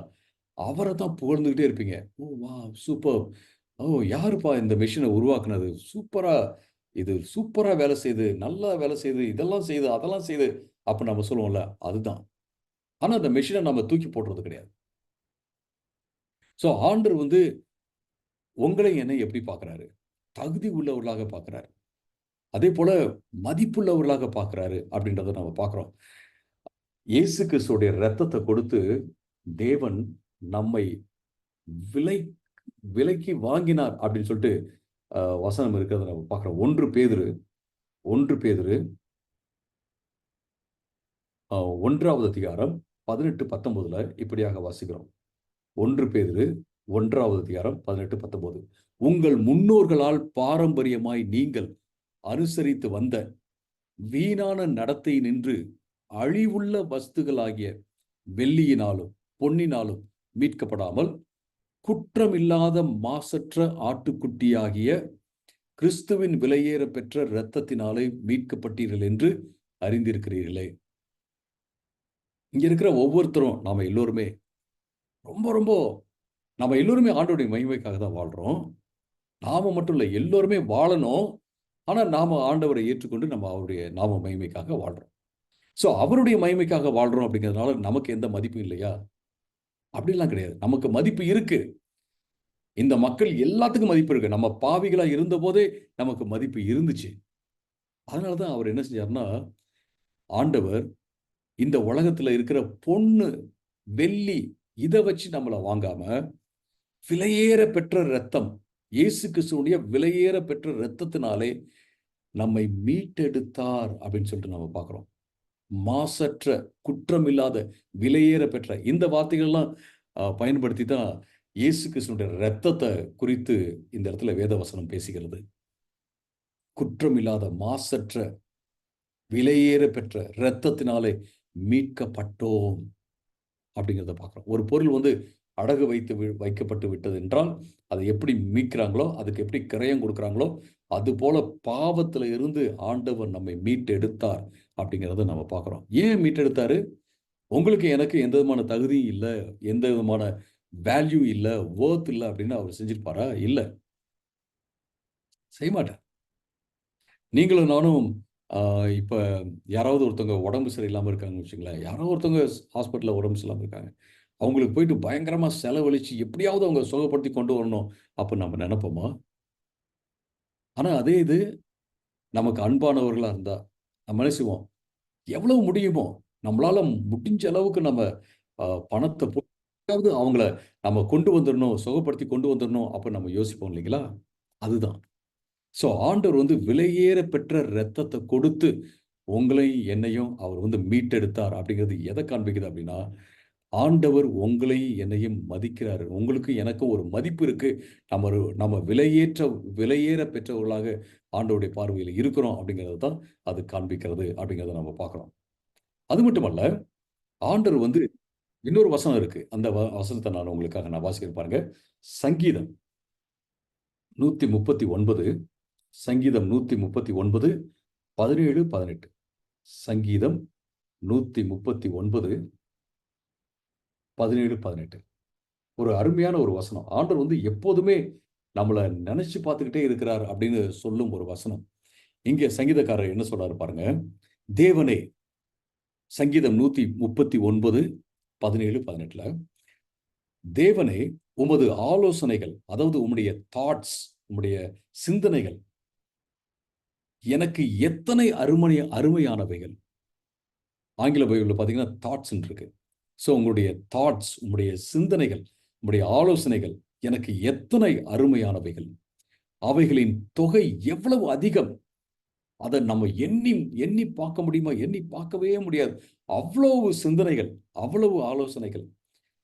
அவரை தான் புகழ்ந்துகிட்டே இருப்பீங்க. ஓ வா, சூப்பர்! ஓ, யாருப்பா இந்த மெஷினை உருவாக்குனது, இது சூப்பரா வேலை செய்யுது, நல்லா வேலை செய்யுது, இதெல்லாம் செய்யுது, அதெல்லாம் செய்யுது அப்ப நம்ம சொல்லுவோம்ல, அதுதான். ஆனா அந்த மெஷினை நம்ம தூக்கி போடுறது கிடையாது. ஸோ ஆண்டவர் வந்து உங்களை என்னை எப்படி பார்க்கிறாரு? தகுதி உள்ளவர்களாக பார்க்கிறாரு. அதே போல மதிப்புள்ளவர்களாக பார்க்கிறாரு அப்படின்றத நம்ம பார்க்கிறோம். இயேசு கிறிஸ்துவுடைய இரத்தத்தை கொடுத்து தேவன் நம்மை விலை விலைக்கு வாங்கினார் அப்படின்னு சொல்லிட்டு வசனம் இருக்கிறத நம்ம பார்க்கிறோம். 1 பேதுரு 1வது அதிகாரம் 18, 19 இப்படியாக வாசிக்கிறோம். 1 பேதுரு 1வது அதிகாரம் 18, 19. உங்கள் முன்னோர்களால் பாரம்பரியமாய் நீங்கள் அனுசரித்து வந்த வீணான நடத்தை நின்று அழிவுள்ள வஸ்துகளாகிய வெள்ளியினாலும் பொன்னினாலும் மீட்கப்படாமல் குற்றமில்லாத மாசற்ற ஆட்டுக்குட்டியாகிய கிறிஸ்துவின் விலையேற பெற்ற இரத்தத்தினாலே மீட்கப்பட்டீர்கள் என்று அறிந்திருக்கிறீர்களே. இங்க இருக்கிற ஒவ்வொருத்தரும் நாம எல்லோருமே ரொம்ப நம்ம எல்லோருமே ஆண்டவருடைய மகிமைக்காக தான் வாழ்றோம். நாம மட்டும் இல்லை, எல்லோருமே வாழணும். ஆனா நாம ஆண்டவரை ஏற்றுக்கொண்டு நம்ம அவருடைய நாம மகிமைக்காக வாழ்றோம். ஸோ அவருடைய மகிமைக்காக வாழ்றோம் அப்படிங்கிறதுனால நமக்கு எந்த மதிப்பும் இல்லையா? அப்படிலாம் கிடையாது. நமக்கு மதிப்பு இருக்கு. இந்த மக்கள் எல்லாத்துக்கும் மதிப்பு இருக்கு. நம்ம பாவிகளா இருந்த போதே நமக்கு மதிப்பு இருந்துச்சு. அதனாலதான் அவர் என்ன செஞ்சாருன்னா, ஆண்டவர் இந்த உலகத்துல இருக்கிற பொன்னு, வெள்ளி இதை வச்சு நம்மளை வாங்காம விலையேற பெற்ற ரத்தம், இயேசு கிறிஸ்துவுடைய விலையேற பெற்ற ரத்தத்தினாலே நம்மை மீட்டெடுத்தார் அப்படின்னு சொல்லிட்டு நம்ம பார்க்கிறோம். மாசற்ற, குற்றமில்லாத, விலையேற பெற்ற இந்த வார்த்தைகள்லாம் பயன்படுத்தி தான் இயேசு கிறிஸ்துவுடைய ரத்தத்தை குறித்து இந்த இடத்துல வேதவசனம் பேசுகிறது. குற்றமில்லாத, மாசற்ற, விலையேற பெற்ற ரத்தத்தினாலே மீட்கப்பட்டோம் அப்படிங்கிறத பார்க்கிறோம். ஒரு பொருள் அடகு வைக்கப்பட்டு விட்டது என்றால் அதை எப்படி மீட்கிறாங்களோ, அதுக்கு எப்படி கிரயம் கொடுக்குறாங்களோ, அது போல பாவத்தில் இருந்து ஆண்டவர் நம்மை மீட்டெடுத்தார் அப்படிங்கிறத நம்ம பார்க்குறோம். ஏன் மீட்டெடுத்தாரு? உங்களுக்கு எனக்கு எந்த விதமான தகுதியும் இல்லை, எந்த விதமான வேல்யூ இல்லை, வொர்த் இல்லை அப்படின்னு அவர் செஞ்சிருப்பாரா? இல்லை, செய்ய மாட்டார். நீங்களும் நானும் இப்போ யாராவது ஒருத்தவங்க உடம்பு சரியில்லாமல் இருக்காங்கன்னு வச்சுங்களேன், யாரோ ஒருத்தவங்க ஹாஸ்பிட்டலில் உடம்பு சரியில்லாமல் இருக்காங்க, அவங்களுக்கு போயிட்டு பயங்கரமாக செலவழித்து எப்படியாவது அவங்க சுகப்படுத்தி கொண்டு வரணும் அப்படின்னு நம்ம நினைப்போமா? ஆனால் அதே இது நமக்கு அன்பானவர்களாக இருந்தால் நம்ம என்ன செய்வோம்? எவ்வளவு முடியுமோ நம்மளால முடிஞ்ச அளவுக்கு நம்ம பணத்தை போட்டு அவங்கள நம்ம கொண்டு வந்துடணும், சுகப்படுத்தி கொண்டு வந்துடணும் அப்படின்னு நம்ம யோசிப்போம் இல்லைங்களா? அதுதான். ஸோ ஆண்டவர் விலையேற பெற்ற ரத்தத்தை கொடுத்து உங்களையும் என்னையும் அவர் மீட்டெடுத்தார் அப்படிங்கிறது எதை காண்பிக்குது அப்படின்னா, ஆண்டவர் உங்களையும் என்னையும் மதிக்கிறாரு. உங்களுக்கும் எனக்கும் ஒரு மதிப்பு இருக்கு. நம்ம விலையேற பெற்றவர்களாக ஆண்டவருடைய பார்வையில் இருக்கிறோம் அப்படிங்கிறது தான் அது காண்பிக்கிறது அப்படிங்கிறத நம்ம பார்க்கிறோம். அது மட்டுமல்ல, ஆண்டவர் இன்னொரு வசனம் இருக்கு. அந்த வசனத்தை நான் உங்களுக்காக வாசிக்கிறேன் பாருங்க. சங்கீதம் 139, சங்கீதம் 139, 17, 18. சங்கீதம் 139, 17, 18. ஒரு அருமையான ஒரு வசனம். ஆண்டவர் எப்போதுமே நம்மளை நினைச்சு பார்த்துக்கிட்டே இருக்கிறார் அப்படின்னு சொல்லும் ஒரு வசனம். இங்கே சங்கீதக்காரர் என்ன சொல்றாரு பாருங்க. தேவனே, சங்கீதம் 139, 17, 18. தேவனே, உமது ஆலோசனைகள், அதாவது உம்முடைய தாட்ஸ், உம்முடைய சிந்தனைகள் எனக்கு எத்தனை அருமையானவைகள். ஆங்கில பைபிள்ல பார்த்தீங்கன்னா தாட்ஸ் இருக்கு. ஸோ உங்களுடைய தாட்ஸ், உங்களுடைய சிந்தனைகள், உங்களுடைய ஆலோசனைகள் எனக்கு எத்தனை அருமையானவைகள். அவைகளின் தொகை எவ்வளவு அதிகம். அதை நம்ம எண்ணி எண்ணி பார்க்க முடியுமா? எண்ணி பார்க்கவே முடியாது. அவ்வளவு சிந்தனைகள், அவ்வளவு ஆலோசனைகள்.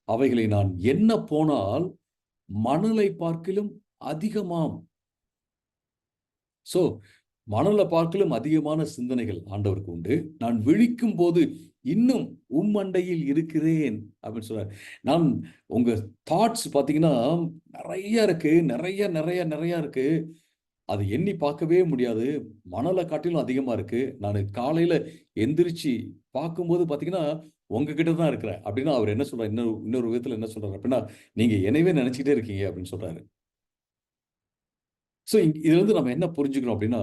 அவைகளை நான் எண்ண போனால் மணலை பார்க்கிலும் அதிகமாம். ஸோ மணலை பார்க்கிலும் அதிகமான சிந்தனைகள் ஆண்டவருக்கு உண்டு. நான் விழிக்கும் போது இன்னும் உம்மண்டையில் இருக்கிறேன் அப்படின்னு சொல்றாரு. நான் உங்க தாட்ஸ் பார்த்தீங்கன்னா நிறைய இருக்கு, நிறைய நிறைய நிறைய இருக்கு. அது எண்ணி பார்க்கவே முடியாது. மணலை காட்டிலும் அதிகமா இருக்கு. நான் காலையில எந்திரிச்சு பார்க்கும்போது பார்த்தீங்கன்னா உங்ககிட்ட தான் இருக்கிறேன் அப்படின்னா அவர் என்ன சொல்றாரு? இன்னொரு விதத்துல என்ன சொல்றாரு அப்படின்னா, நீங்க என்னையவே நினைச்சுக்கிட்டே இருக்கீங்க அப்படின்னு சொல்றாரு. ஸோ இதுல நம்ம என்ன புரிஞ்சுக்கணும் அப்படின்னா,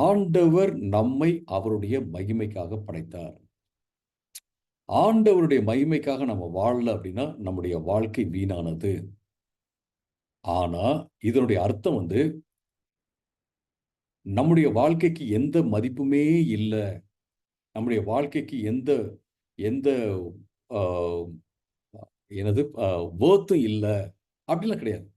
ஆண்டவர் நம்மை அவருடைய மகிமைக்காக படைத்தார். ஆண்டவருடைய மகிமைக்காக நம்ம வாழல அப்படின்னா நம்முடைய வாழ்க்கை வீணானது. ஆனா இதனுடைய அர்த்தம் நம்முடைய வாழ்க்கைக்கு எந்த மதிப்புமே இல்லை, நம்முடைய வாழ்க்கைக்கு எந்த எந்த வேர்த்தும் இல்லை அப்படிலாம் கிடையாது.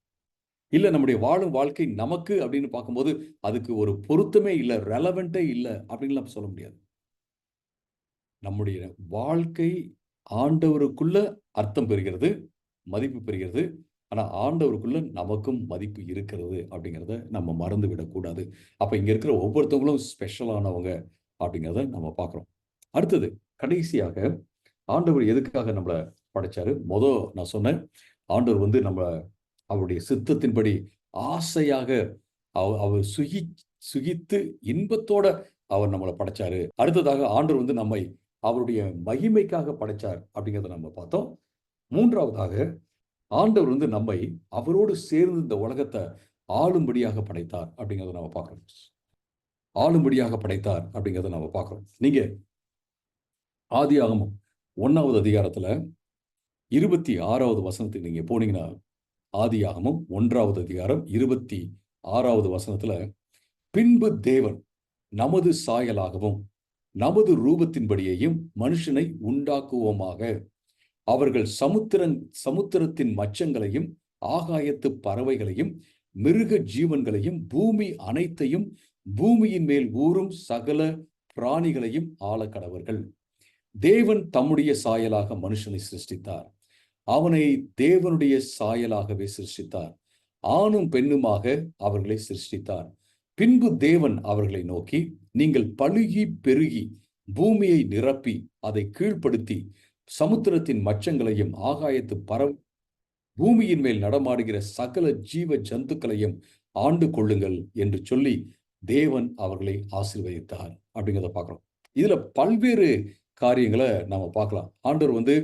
இல்லை, நம்முடைய வாழும் வாழ்க்கை நமக்கு அப்படின்னு பார்க்கும்போது அதுக்கு ஒரு பொருத்தமே இல்லை, ரெலவெண்டே இல்லை அப்படின்னு சொல்ல முடியாது. நம்முடைய வாழ்க்கை ஆண்டவருக்குள்ள அர்த்தம் பெறுகிறது, மதிப்பு பெறுகிறது. ஆனால் ஆண்டவருக்குள்ள நமக்கும் மதிப்பு இருக்கிறது அப்படிங்கிறத நம்ம மறந்து விடக்கூடாது. அப்போ இங்கே இருக்கிற ஒவ்வொருத்தவங்களும் ஸ்பெஷலானவங்க அப்படிங்கிறத நம்ம பார்க்குறோம். அடுத்தது, கடைசியாக ஆண்டவர் எதுக்காக நம்மளை படைச்சாரு? நான் சொன்னேன், ஆண்டவர் நம்ம அவருடைய சித்தத்தின்படி ஆசையாக அவர் சுகித்து இன்பத்தோட அவர் நம்மளை படைச்சாரு. அடுத்ததாக ஆண்டவர் நம்மை அவருடைய மகிமைக்காக படைச்சார் அப்படிங்கிறத நம்ம பார்த்தோம். மூன்றாவதாக ஆண்டவர் நம்மை அவரோடு சேர்ந்து இந்த உலகத்தை ஆளும்படியாக படைத்தார் அப்படிங்கிறத நம்ம பார்க்கிறோம். ஆளும்படியாக படைத்தார் அப்படிங்கிறத நம்ம பார்க்கிறோம். நீங்க ஆதியாகமம் 1வது அதிகாரத்துல 26வது வசனத்துக்கு நீங்க போனீங்கன்னா, ஆதியாகமம் 1வது அதிகாரம் 26வது வசனத்துல, பின்பு தேவன் நமது சாயலாகவும் நமது ரூபத்தின்படியையும் மனுஷனை உண்டாக்குவோமாக, அவர்கள் சமுத்திரத்தின் மச்சங்களையும் ஆகாயத்து பறவைகளையும் மிருக ஜீவன்களையும் பூமி அனைத்தையும் பூமியின் மேல் ஊறும் சகல பிராணிகளையும் ஆளக்கடவர்கள். தேவன் தம்முடைய சாயலாக மனுஷனை சிருஷ்டித்தார். அவனை தேவனுடைய சாயலாகவே சிருஷ்டித்தார். ஆணும் பெண்ணுமாக அவர்களை சிருஷ்டித்தார். பின்பு தேவன் அவர்களை நோக்கி, நீங்கள் பலுகி பெருகி பூமியை நிரப்பி அதை கீழ்ப்படுத்தி சமுத்திரத்தின் மச்சங்களையும் ஆகாயத்து பூமியின் மேல் நடமாடுகிற சகல ஜீவ ஜந்துக்களையும் ஆண்டு கொள்ளுங்கள் என்று சொல்லி தேவன் அவர்களை ஆசீர்வதித்தார் அப்படிங்கிறத பார்க்கிறோம். இதுல பல்வேறு காரியங்களை நாம பார்க்கலாம். ஆண்டவர்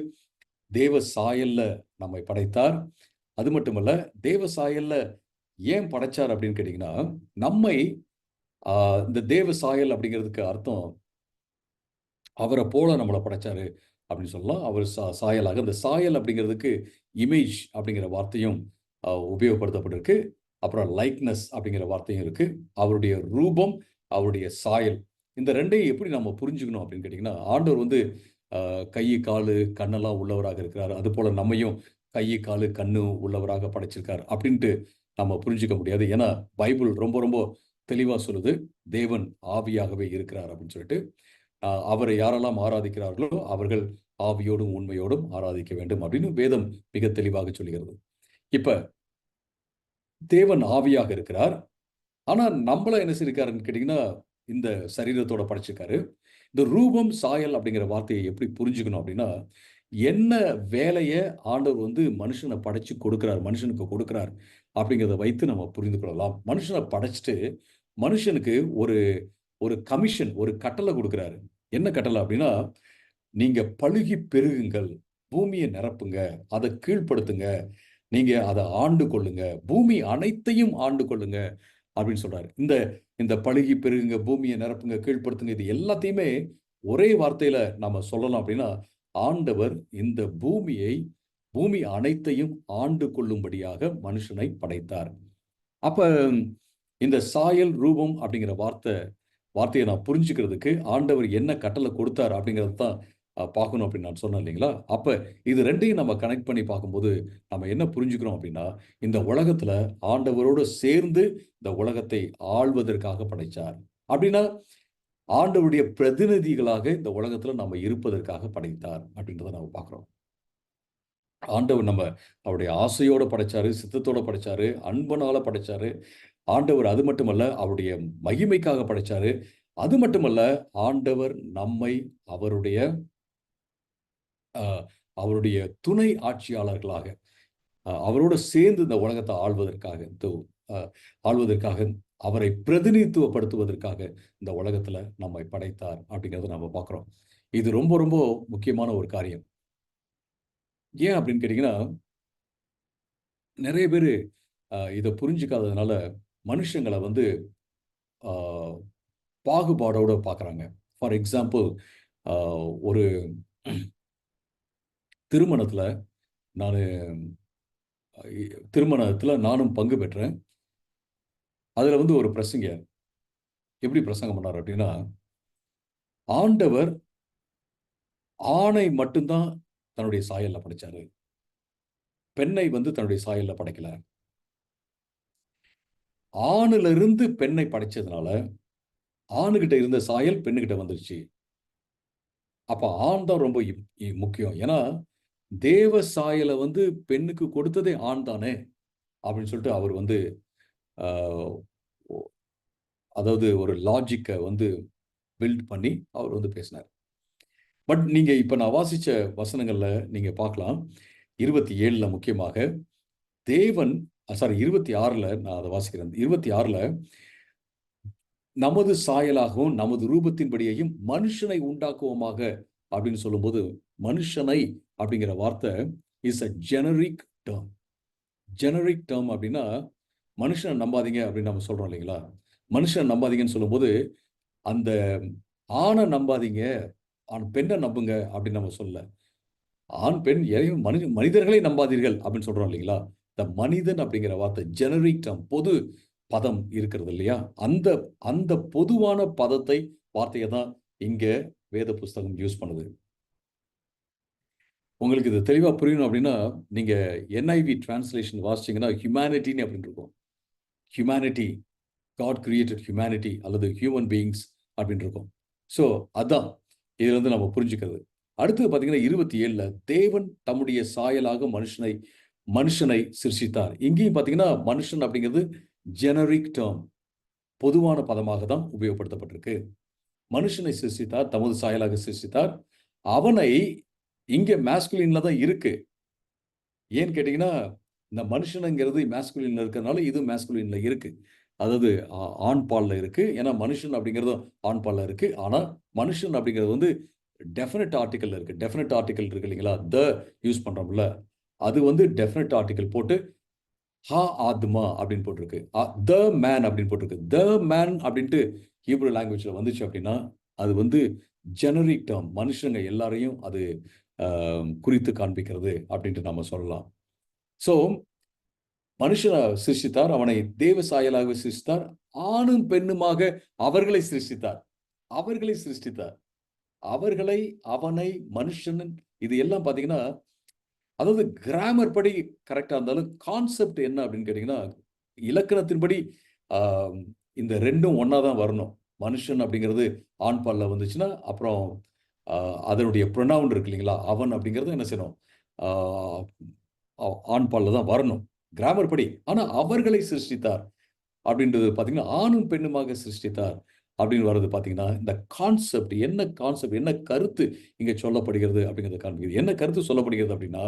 தேவ சாயல்ல நம்மை படைத்தார். அது மட்டுமல்ல, தேவ சாயல்ல ஏன் படைச்சார் அப்படின்னு கேட்டீங்கன்னா, நம்மை இந்த தேவ சாயல் அப்படிங்கிறதுக்கு அர்த்தம் அவரை போல நம்மளை படைச்சாரு அப்படின்னு சொல்லலாம். அவர் சாயலாக, இந்த சாயல் அப்படிங்கிறதுக்கு இமேஜ் அப்படிங்கிற வார்த்தையும் உபயோகப்படுத்தப்பட்டிருக்கு. அப்புறம் லைக்னஸ் அப்படிங்கிற வார்த்தையும் இருக்கு. அவருடைய ரூபம், அவருடைய சாயல், இந்த ரெண்டையும் எப்படி நம்ம புரிஞ்சுக்கணும் அப்படின்னு கேட்டிங்கன்னா, ஆண்டவர் கை காலு கண்ணெல்லாம் உள்ளவராக இருக்கிறார். அது போல நம்மையும் கை காலு கண்ணு உள்ளவராக படைச்சிருக்கார் அப்படின்ட்டு நம்ம புரிஞ்சுக்க முடியாது. ஏன்னா பைபிள் ரொம்ப ரொம்ப தெளிவா சொல்லுது, தேவன் ஆவியாகவே இருக்கிறார் அப்படின்னு சொல்லிட்டு. அவரை யாரெல்லாம் ஆராதிக்கிறார்களோ அவர்கள் ஆவியோடும் உண்மையோடும் ஆராதிக்க வேண்டும் அப்படின்னு வேதம் மிக தெளிவாக சொல்கிறது. இப்ப தேவன் ஆவியாக இருக்கிறார். ஆனா நம்மள என்ன செய்யிருக்காருன்னு கேட்டீங்கன்னா, இந்த சரீரத்தோட படைச்சிருக்காரு. இந்த ரூபம் சாயல் அப்படிங்கிற வார்த்தையை எப்படி புரிஞ்சுக்கணும் அப்படின்னா, என்ன வேலையை ஆண்டவர் மனுஷனை படைச்சு கொடுக்கிறார், மனுஷனுக்கு கொடுக்கிறார் அப்படிங்கிறத வைத்து நம்ம புரிந்து கொள்ளலாம். மனுஷனை படைச்சிட்டு மனுஷனுக்கு ஒரு ஒரு கமிஷன், ஒரு கட்டளை கொடுக்கிறாரு. என்ன கட்டளை அப்படின்னா, நீங்க பலுகி பெருகுங்கள், பூமியை நிரப்புங்க, அதை கீழ்ப்படுத்துங்க, நீங்க அதை ஆண்டு கொள்ளுங்க, பூமி அனைத்தையும் ஆண்டு கொள்ளுங்க அப்படின்னு சொல்றாரு. இந்த பழுகி பெருகுங்க, பூமியை நிரப்புங்க, கீழ்ப்படுத்துங்க, இது எல்லாத்தையுமே ஒரே வார்த்தையில நாம சொல்லலாம் அப்படின்னா, ஆண்டவர் இந்த பூமி அனைத்தையும் ஆண்டு கொள்ளும்படியாக மனுஷனை படைத்தார். அப்ப இந்த சாயல் ரூபம் அப்படிங்கிற வார்த்தையை நான் புரிஞ்சுக்கிறதுக்கு ஆண்டவர் என்ன கட்டளை கொடுத்தார் அப்படிங்கிறது தான் பார்க்கணும் அப்படின்னு நான் சொன்னேன் இல்லைங்களா? அப்ப இது ரெண்டையும் நம்ம கனெக்ட் பண்ணி பார்க்கும்போது நம்ம என்ன புரிஞ்சுக்கிறோம் அப்படின்னா, இந்த உலகத்துல ஆண்டவரோடு சேர்ந்து இந்த உலகத்தை ஆள்வதற்காக படைச்சார். அப்படின்னா ஆண்டவருடைய பிரதிநிதிகளாக இந்த உலகத்துல நம்ம இருப்பதற்காக படைத்தார் அப்படின்றத நம்ம பார்க்கிறோம். ஆண்டவர் அவருடைய ஆசையோட படைச்சாரு, சித்தத்தோட படைச்சாரு, அன்பனால படைச்சாரு. ஆண்டவர் அது மட்டுமல்ல, அவருடைய மகிமைக்காக படைச்சாரு. அது மட்டுமல்ல, ஆண்டவர் நம்மை அவருடைய துணை ஆட்சியாளர்களாக அவரோடு சேர்ந்து இந்த உலகத்தை ஆள்வதற்காக அவரை பிரதிநிதித்துவப்படுத்துவதற்காக இந்த உலகத்துல நம்மை படைத்தார் அப்படிங்கிறத நம்ம பார்க்கிறோம். இது ரொம்ப ரொம்ப முக்கியமான ஒரு காரியம். ஏன் அப்படின்னு கேட்டீங்கன்னா, நிறைய பேர் இதை புரிஞ்சுக்காததுனால மனுஷங்களை பாகுபாடோட பார்க்குறாங்க. ஃபார் எக்ஸாம்பிள், ஒரு திருமணத்துல நானும் பங்கு பெற்றேன். அதுல ஒரு பிரசங்கர் எப்படி பிரசங்கம் பண்ணார் அப்படின்னா, ஆண்டவர் ஆணை மட்டும்தான் தன்னுடைய சாயல்ல படைச்சாரு, பெண்ணை தன்னுடைய சாயல்ல படைக்கல. ஆணுல இருந்து பெண்ணை படைச்சதுனால ஆணுகிட்ட இருந்த சாயல் பெண்ணுகிட்ட வந்துருச்சு. அப்ப ஆண் தான் ரொம்ப முக்கியம். ஏன்னா தேவ சாயலை பெண்ணுக்கு கொடுத்ததே ஆண் தானே அப்படின்னு சொல்லிட்டு அவர் அதாவது ஒரு லாஜிக்கை பில்ட் பண்ணி அவர் பேசினார். பட் நீங்க இப்ப நான் வாசிச்ச வசனங்கள்ல நீங்க பார்க்கலாம், 27ல முக்கியமாக தேவன் 26ல நான் அதை வாசிக்கிறேன். 26ல நமது சாயலாகவும் நமது ரூபத்தின்படியையும் மனுஷனை உண்டாக்குவோமாக அப்படின்னு சொல்லும்போது, மனுஷனை அப்படிங்கிற வார்த்தை is a generic term. Generic term அப்படின்னா, மனுஷனை நம்பாதீங்க அப்படின்னு நம்ம சொல்றோம் இல்லைங்களா? மனுஷனை நம்பாதீங்கன்னு சொல்லும்போது, அந்த ஆணை நம்பாதீங்க, பெண்ணை நம்புங்க அப்படின்னு நம்ம சொல்ல. ஆண் பெண் மனிதர்களை நம்பாதீர்கள் அப்படின்னு சொல்றோம் இல்லைங்களா? இந்த மனிதன் அப்படிங்கிற வார்த்தை ஜெனரிக் டேர்ம், பொது பதம் இருக்கிறது இல்லையா? அந்த பொதுவான வார்த்தையை தான் இங்க வேத புஸ்தகம் யூஸ் பண்ணுது. உங்களுக்கு இது தெளிவா புரியணும் அப்படின்னா, நீங்க NIV டிரான்ஸ்லேஷன் வாசிச்சீங்கன்னா, ஹியூமானிட்டின்னு அப்படின்னு இருக்கும். ஹியூமானிட்டி, காட் கிரியேட்டட் ஹியூமானிட்டி அல்லது ஹியூமன் பீயிங்ஸ் அப்படின்னு இருக்கும். ஸோ அதான் இதுல இருந்து நம்ம புரிஞ்சுக்கிறது. அடுத்தது பார்த்தீங்கன்னா 27ல தேவன் தம்முடைய சாயலாக மனுஷனை சிருஷ்டித்தார். இங்கேயும் பார்த்தீங்கன்னா மனுஷன் அப்படிங்கிறது ஜெனரிக் டேர்ம், பொதுவான பதமாக தான் உபயோகப்படுத்தப்பட்டிருக்கு. மனுஷனை சிருஷ்டித்தார், தமது சாயலாக சிருஷ்டித்தார். அவனை இங்க மேஸ்குலின்ல தான் இருக்கு. ஏன்னு கேட்டீங்கன்னா, இந்த மனுஷனுங்கிறது மேஸ்குலின்ல இருக்கிறதுனால இது மேஸ்குலின்ல இருக்கு. அதாவது ஆண் பால்ல இருக்கு. ஏன்னா மனுஷன் அப்படிங்கிறதும் ஆண் பால்ல இருக்கு. ஆனா மனுஷன் அப்படிங்கிறது வந்து டெஃபினட் ஆர்டிகல்ல இருக்கு. டெஃபினட் ஆர்டிகல் இருக்கு இல்லைங்களா? யூஸ் பண்றோம்ல. அது வந்து டெஃபினட் ஆர்டிகல் போட்டு ஆத்மா அப்படின்னு போட்டிருக்கு. த மேன் அப்படின்னு போட்டிருக்கு. த மேன் அப்படின்ட்டு ஹீப்ரு லாங்குவேஜ்ல வந்துச்சு அப்படின்னா, அது வந்து ஜெனரிக் டேர்ம். மனுஷங்க எல்லாரையும் அது குறித்து காண்பிக்கிறது அப்படின்ட்டு நாம சொல்லலாம். ஸோ மனுஷனை சிருஷ்டித்தார், அவனை தேவ சாயலாக சிருஷ்டித்தார், ஆணும் பெண்ணுமாக அவர்களை சிருஷ்டித்தார். அவர்களை சிருஷ்டித்தார். அவர்களை, அவனை, மனுஷன், இது எல்லாம் பார்த்தீங்கன்னா, அதாவது கிராமர் படி கரெக்டா இருந்தாலும், கான்செப்ட் என்ன அப்படின்னு கேட்டீங்கன்னா, இலக்கணத்தின்படி ஆ இந்த 2ம் ஒண்ணா தான் வரணும். மனுஷன் அப்படிங்கிறது ஆண் பால்ல வந்துச்சுன்னா, அப்புறம் அதனுடைய ப்ரொனவுன் இருக்கு இல்லைங்களா? அவன் அப்படிங்கிறது என்ன செய்யணும்? ஆ ஆண் பால்ல தான் வரணும். கிராமர் படி. ஆனா அவர்களை சிருஷ்டித்தார் அப்படின்றது பார்த்தீங்கன்னா, ஆணும் பெண்ணுமாக சிருஷ்டித்தார் அப்படின்னு வர்றது பார்த்தீங்கன்னா, இந்த கான்செப்ட், என்ன கருத்து இங்க சொல்லப்படுகிறது அப்படிங்கிறத காண்பிக்குது. என்ன கருத்து சொல்லப்படுகிறது அப்படின்னா,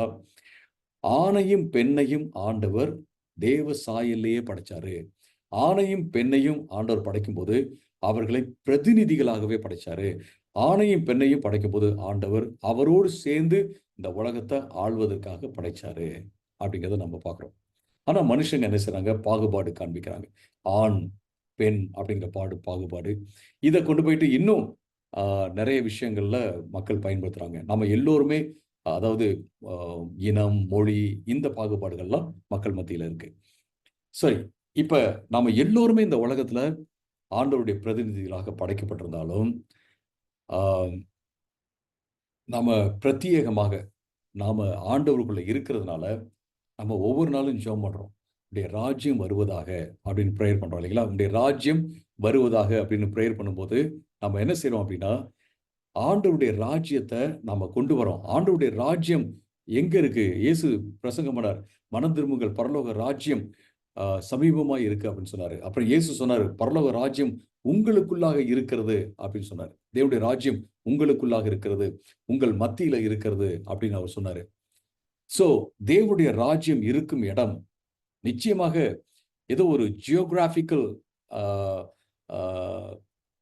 ஆணையும் பெண்ணையும் ஆண்டவர் தேவ சாயலிலேயே படைச்சாரு. ஆணையும் பெண்ணையும் ஆண்டவர் படைக்கும்போது, அவர்களை பிரதிநிதிகளாகவே படைச்சாரு. ஆணையும் பெண்ணையும் படைக்கும்போது, ஆண்டவர் அவரோடு சேர்ந்து இந்த உலகத்தை ஆள்வதற்காக படைச்சாரு அப்படிங்கிறத நம்ம பார்க்கிறோம். ஆனா மனுஷங்க என்ன செய்றாங்க? பாகுபாடு காண்பிக்கிறாங்க. ஆண், பெண் அப்படிங்கிற பாகுபாடு. இத கொண்டு போயிட்டு இன்னும் அ நெறைய விஷயங்கள்ல மக்கள் பயன்படுத்துறாங்க. நம்ம எல்லோருமே அதாவது அ இனம், மொழி இந்த பாகுபாடுகள்லாம் மக்கள் மத்தியில இருக்கு. சரி, இப்ப நாம எல்லோருமே இந்த உலகத்துல ஆண்டவருடைய பிரதிநிதிகளாக படைக்கப்பட்டிருந்தாலும், ஆ நாம பிரத்தியேகமாக நாம ஆண்டவருக்குள்ள இருக்கிறதுனால நம்ம ஒவ்வொரு நாளும் ஜெபம் பண்றோம். உம்முடைய ராஜ்யம் வருவதாக அப்படின்னு பிரேயர் பண்றோம் இல்லைங்களா? உம்முடைய ராஜ்யம் வருவதாக அப்படின்னு பிரேயர் பண்ணும்போது, நம்ம என்ன செய்றோம் அப்படின்னா, ஆண்டவருடைய ராஜ்யத்த நாம கொண்டு வரோம். ஆண்டவருடைய ராஜ்யம் எங்க இருக்கு? இயேசு பிரசங்கம் பண்ணார். "மனம் திரும்புங்கள், பரலோக ராஜ்யம் சமீபமாய் இருக்கு" அப்படின்னு சொன்னாரு. அப்புறம் இயேசு சொன்னாரு, "பரலோக ராஜ்யம் உங்களுக்குள்ளாக இருக்கிறது" அப்படின்னு சொன்னாரு. தேவனுடைய ராஜ்யம் உங்களுக்குள்ளாக இருக்கிறது, உங்கள் மத்தியில இருக்கிறது அப்படின்னு அவர் சொன்னாரு. சோ, தேவனுடைய ராஜ்யம் இருக்கும் இடம் நிச்சயமாக ஏதோ ஒரு ஜியோகிராபிக்கல் ஆ ஆ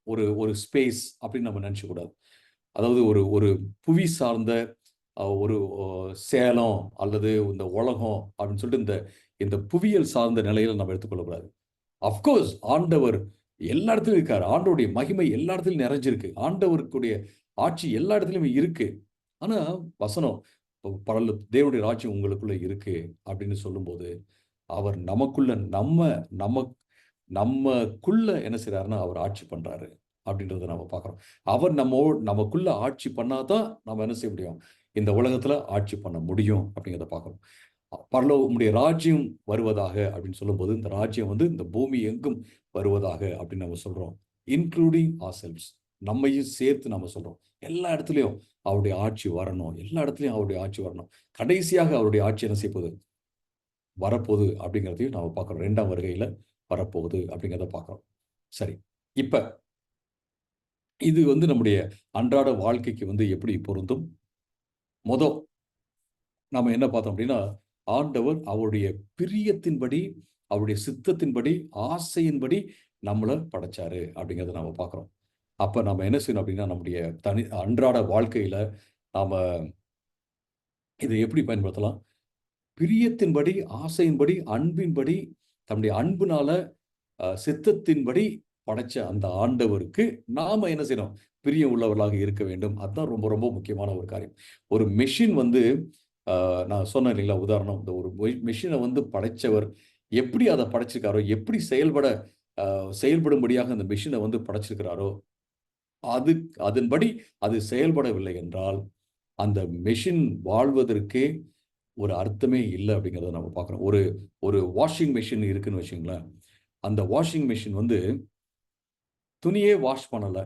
ஒரு ஒரு ஸ்பேஸ் அப்படின்னு நம்ம நினைச்சுக்க கூடாது. அதாவது ஒரு ஒரு புவி சார்ந்த ஒரு சேலம் அல்லது இந்த உலகம் அப்படின்னு சொல்லிட்டு இந்த இந்த புவியியல் சார்ந்த நிலையில நம்ம எடுத்துக்கொள்ளக்கூடாது. அஃப்கோர்ஸ் ஆண்டவர் எல்லா இடத்துலயும் இருக்காரு. ஆண்டவருடைய மகிமை எல்லா இடத்துலயும் நிறைஞ்சிருக்கு. ஆண்டவருக்குடைய ஆட்சி எல்லா இடத்துலயும் இருக்கு. ஆனா வசனம் தேவனுடைய ராஜ்யம் உங்களுக்குள்ள இருக்கு அப்படின்னு சொல்லும்போது, அவர் நமக்குள்ள நம்ம நமக்குள்ள என்ன செய்றாருன்னா, அவர் ஆட்சி பண்றாரு அப்படின்றத நம்ம பார்க்கிறோம். அவர் நமக்குள்ள ஆட்சி பண்ணா தான் நம்ம என்ன செய்ய முடியும்? இந்த உலகத்துல ஆட்சி பண்ண முடியும் அப்படிங்கிறத பார்க்கிறோம். உம்முடைய ராஜ்யம் வருவதாக அப்படின்னு சொல்லும்போது, இந்த ராஜ்யம் வந்து இந்த பூமி எங்கும் வருவதாக அப்படின்னு நம்ம சொல்றோம். Including ourselves. நம்மையும் சேர்த்து நம்ம சொல்றோம். எல்லா இடத்துலயும் அவருடைய ஆட்சி வரணும். எல்லா இடத்துலயும் அவருடைய ஆட்சி வரணும். கடைசியாக அவருடைய ஆட்சி என்ன செய்யப்போகுது? வரப்போகுது அப்படிங்கிறதையும் நாம பார்க்கிறோம். 2ஆம் வருகையில வரப்போகுது அப்படிங்கிறத பார்க்கிறோம். சரி. இப்ப இது வந்து நம்முடைய அன்றாட வாழ்க்கைக்கு வந்து எப்படி பொருந்தும்? மொத நாம என்ன பார்த்தோம் அப்படின்னா, ஆண்டவர் அவருடைய பிரியத்தின்படி, அவருடைய சித்தத்தின்படி, ஆசையின்படி நம்மள படைச்சாரு அப்படிங்கிறத நாம பார்க்கிறோம். அப்ப நம்ம என்ன செய்யணும் அப்படின்னா, நம்முடைய அன்றாட வாழ்க்கையில நாம இத எப்படி பயன்படுத்தலாம்? பிரியத்தின்படி, ஆசையின்படி, அன்பின்படி, தம்முடைய அன்புனால சித்தத்தின்படி படைச்ச அந்த ஆண்டவருக்கு நாம என்ன செய்யணும்? பிரியம் உள்ளவர்களாக இருக்க வேண்டும். அதுதான் ரொம்ப ரொம்ப முக்கியமான ஒரு காரியம். ஒரு மெஷின் வந்து நான் சொன்னேன் இல்லைங்களா? உதாரணம். இந்த ஒரு மெஷின வந்து படைச்சவர் எப்படி அத படைச்சிருக்காரோ, எப்படி செயல்படும்படியாக அந்த மெஷின வந்து படைச்சிருக்கிறாரோ, அது அதன்படி அது செயல்படவில்லை என்றால், அந்த மெஷின் வாழ்வதற்கே ஒரு அர்த்தமே இல்லை அப்படிங்கிறத நம்ம பார்க்குறோம். ஒரு ஒரு வாஷிங் மெஷின் இருக்குன்னு வச்சுங்களேன். அந்த வாஷிங் மெஷின் வந்து துணியே வாஷ் பண்ணலை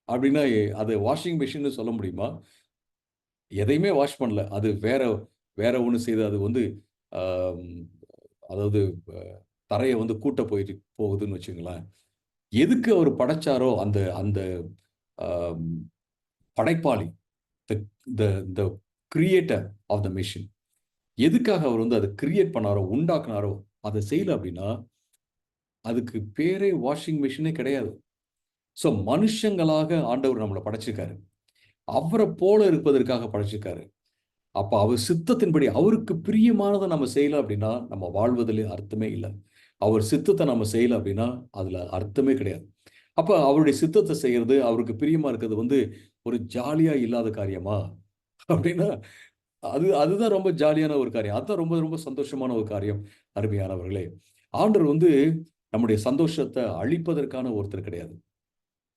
அப்படின்னா அது வாஷிங் மெஷின்னு சொல்ல முடியுமா? எதையுமே வாஷ் பண்ணல. அது வேற வேற ஒண்ணு செய்து அது வந்து ஆம், அதாவது தரைய வந்து கூட்ட போகுதுன்னு வச்சுக்கங்களேன். எதுக்கு அவர் படைச்சாரோ அந்த அந்த ஆம், படைப்பாளி, the the the creator of the machine எதுக்காக அவர் வந்து அதை கிரியேட் பண்ணாரோ, உண்டாக்குனாரோ, அதை செய்யல அப்படின்னா, அதுக்கு பேரே வாஷிங் மெஷினே கிடையாது. ஸோ மனுஷங்களாக ஆண்டவர் நம்மள படைச்சிருக்காரு. அவர போல இருப்பதற்காக படைச்சிருக்காரு. அப்ப அவர் சித்தத்தின்படி அவருக்கு பிரியமானதை நம்ம செய்யல அப்படின்னா, நம்ம வாழ்வதிலே அர்த்தமே இல்ல. அவர் சித்தத்தை நம்ம செய்யல அப்படின்னா, அதுல அர்த்தமே கிடையாது. அப்ப அவருடைய சித்தத்தை செய்யறது, அவருக்கு பிரியமா இருக்கிறது வந்து ஒரு ஜாலியா இல்லாத காரியமா? அப்படின்னா, அதுதான் ரொம்ப ஜாலியான ஒரு காரியம். அதுதான் ரொம்ப ரொம்ப சந்தோஷமான ஒரு காரியம், அருமையானவர்களே. ஆண்டவர் வந்து நம்முடைய சந்தோஷத்தை அழிப்பதற்கான ஒருத்தர் கிடையாது.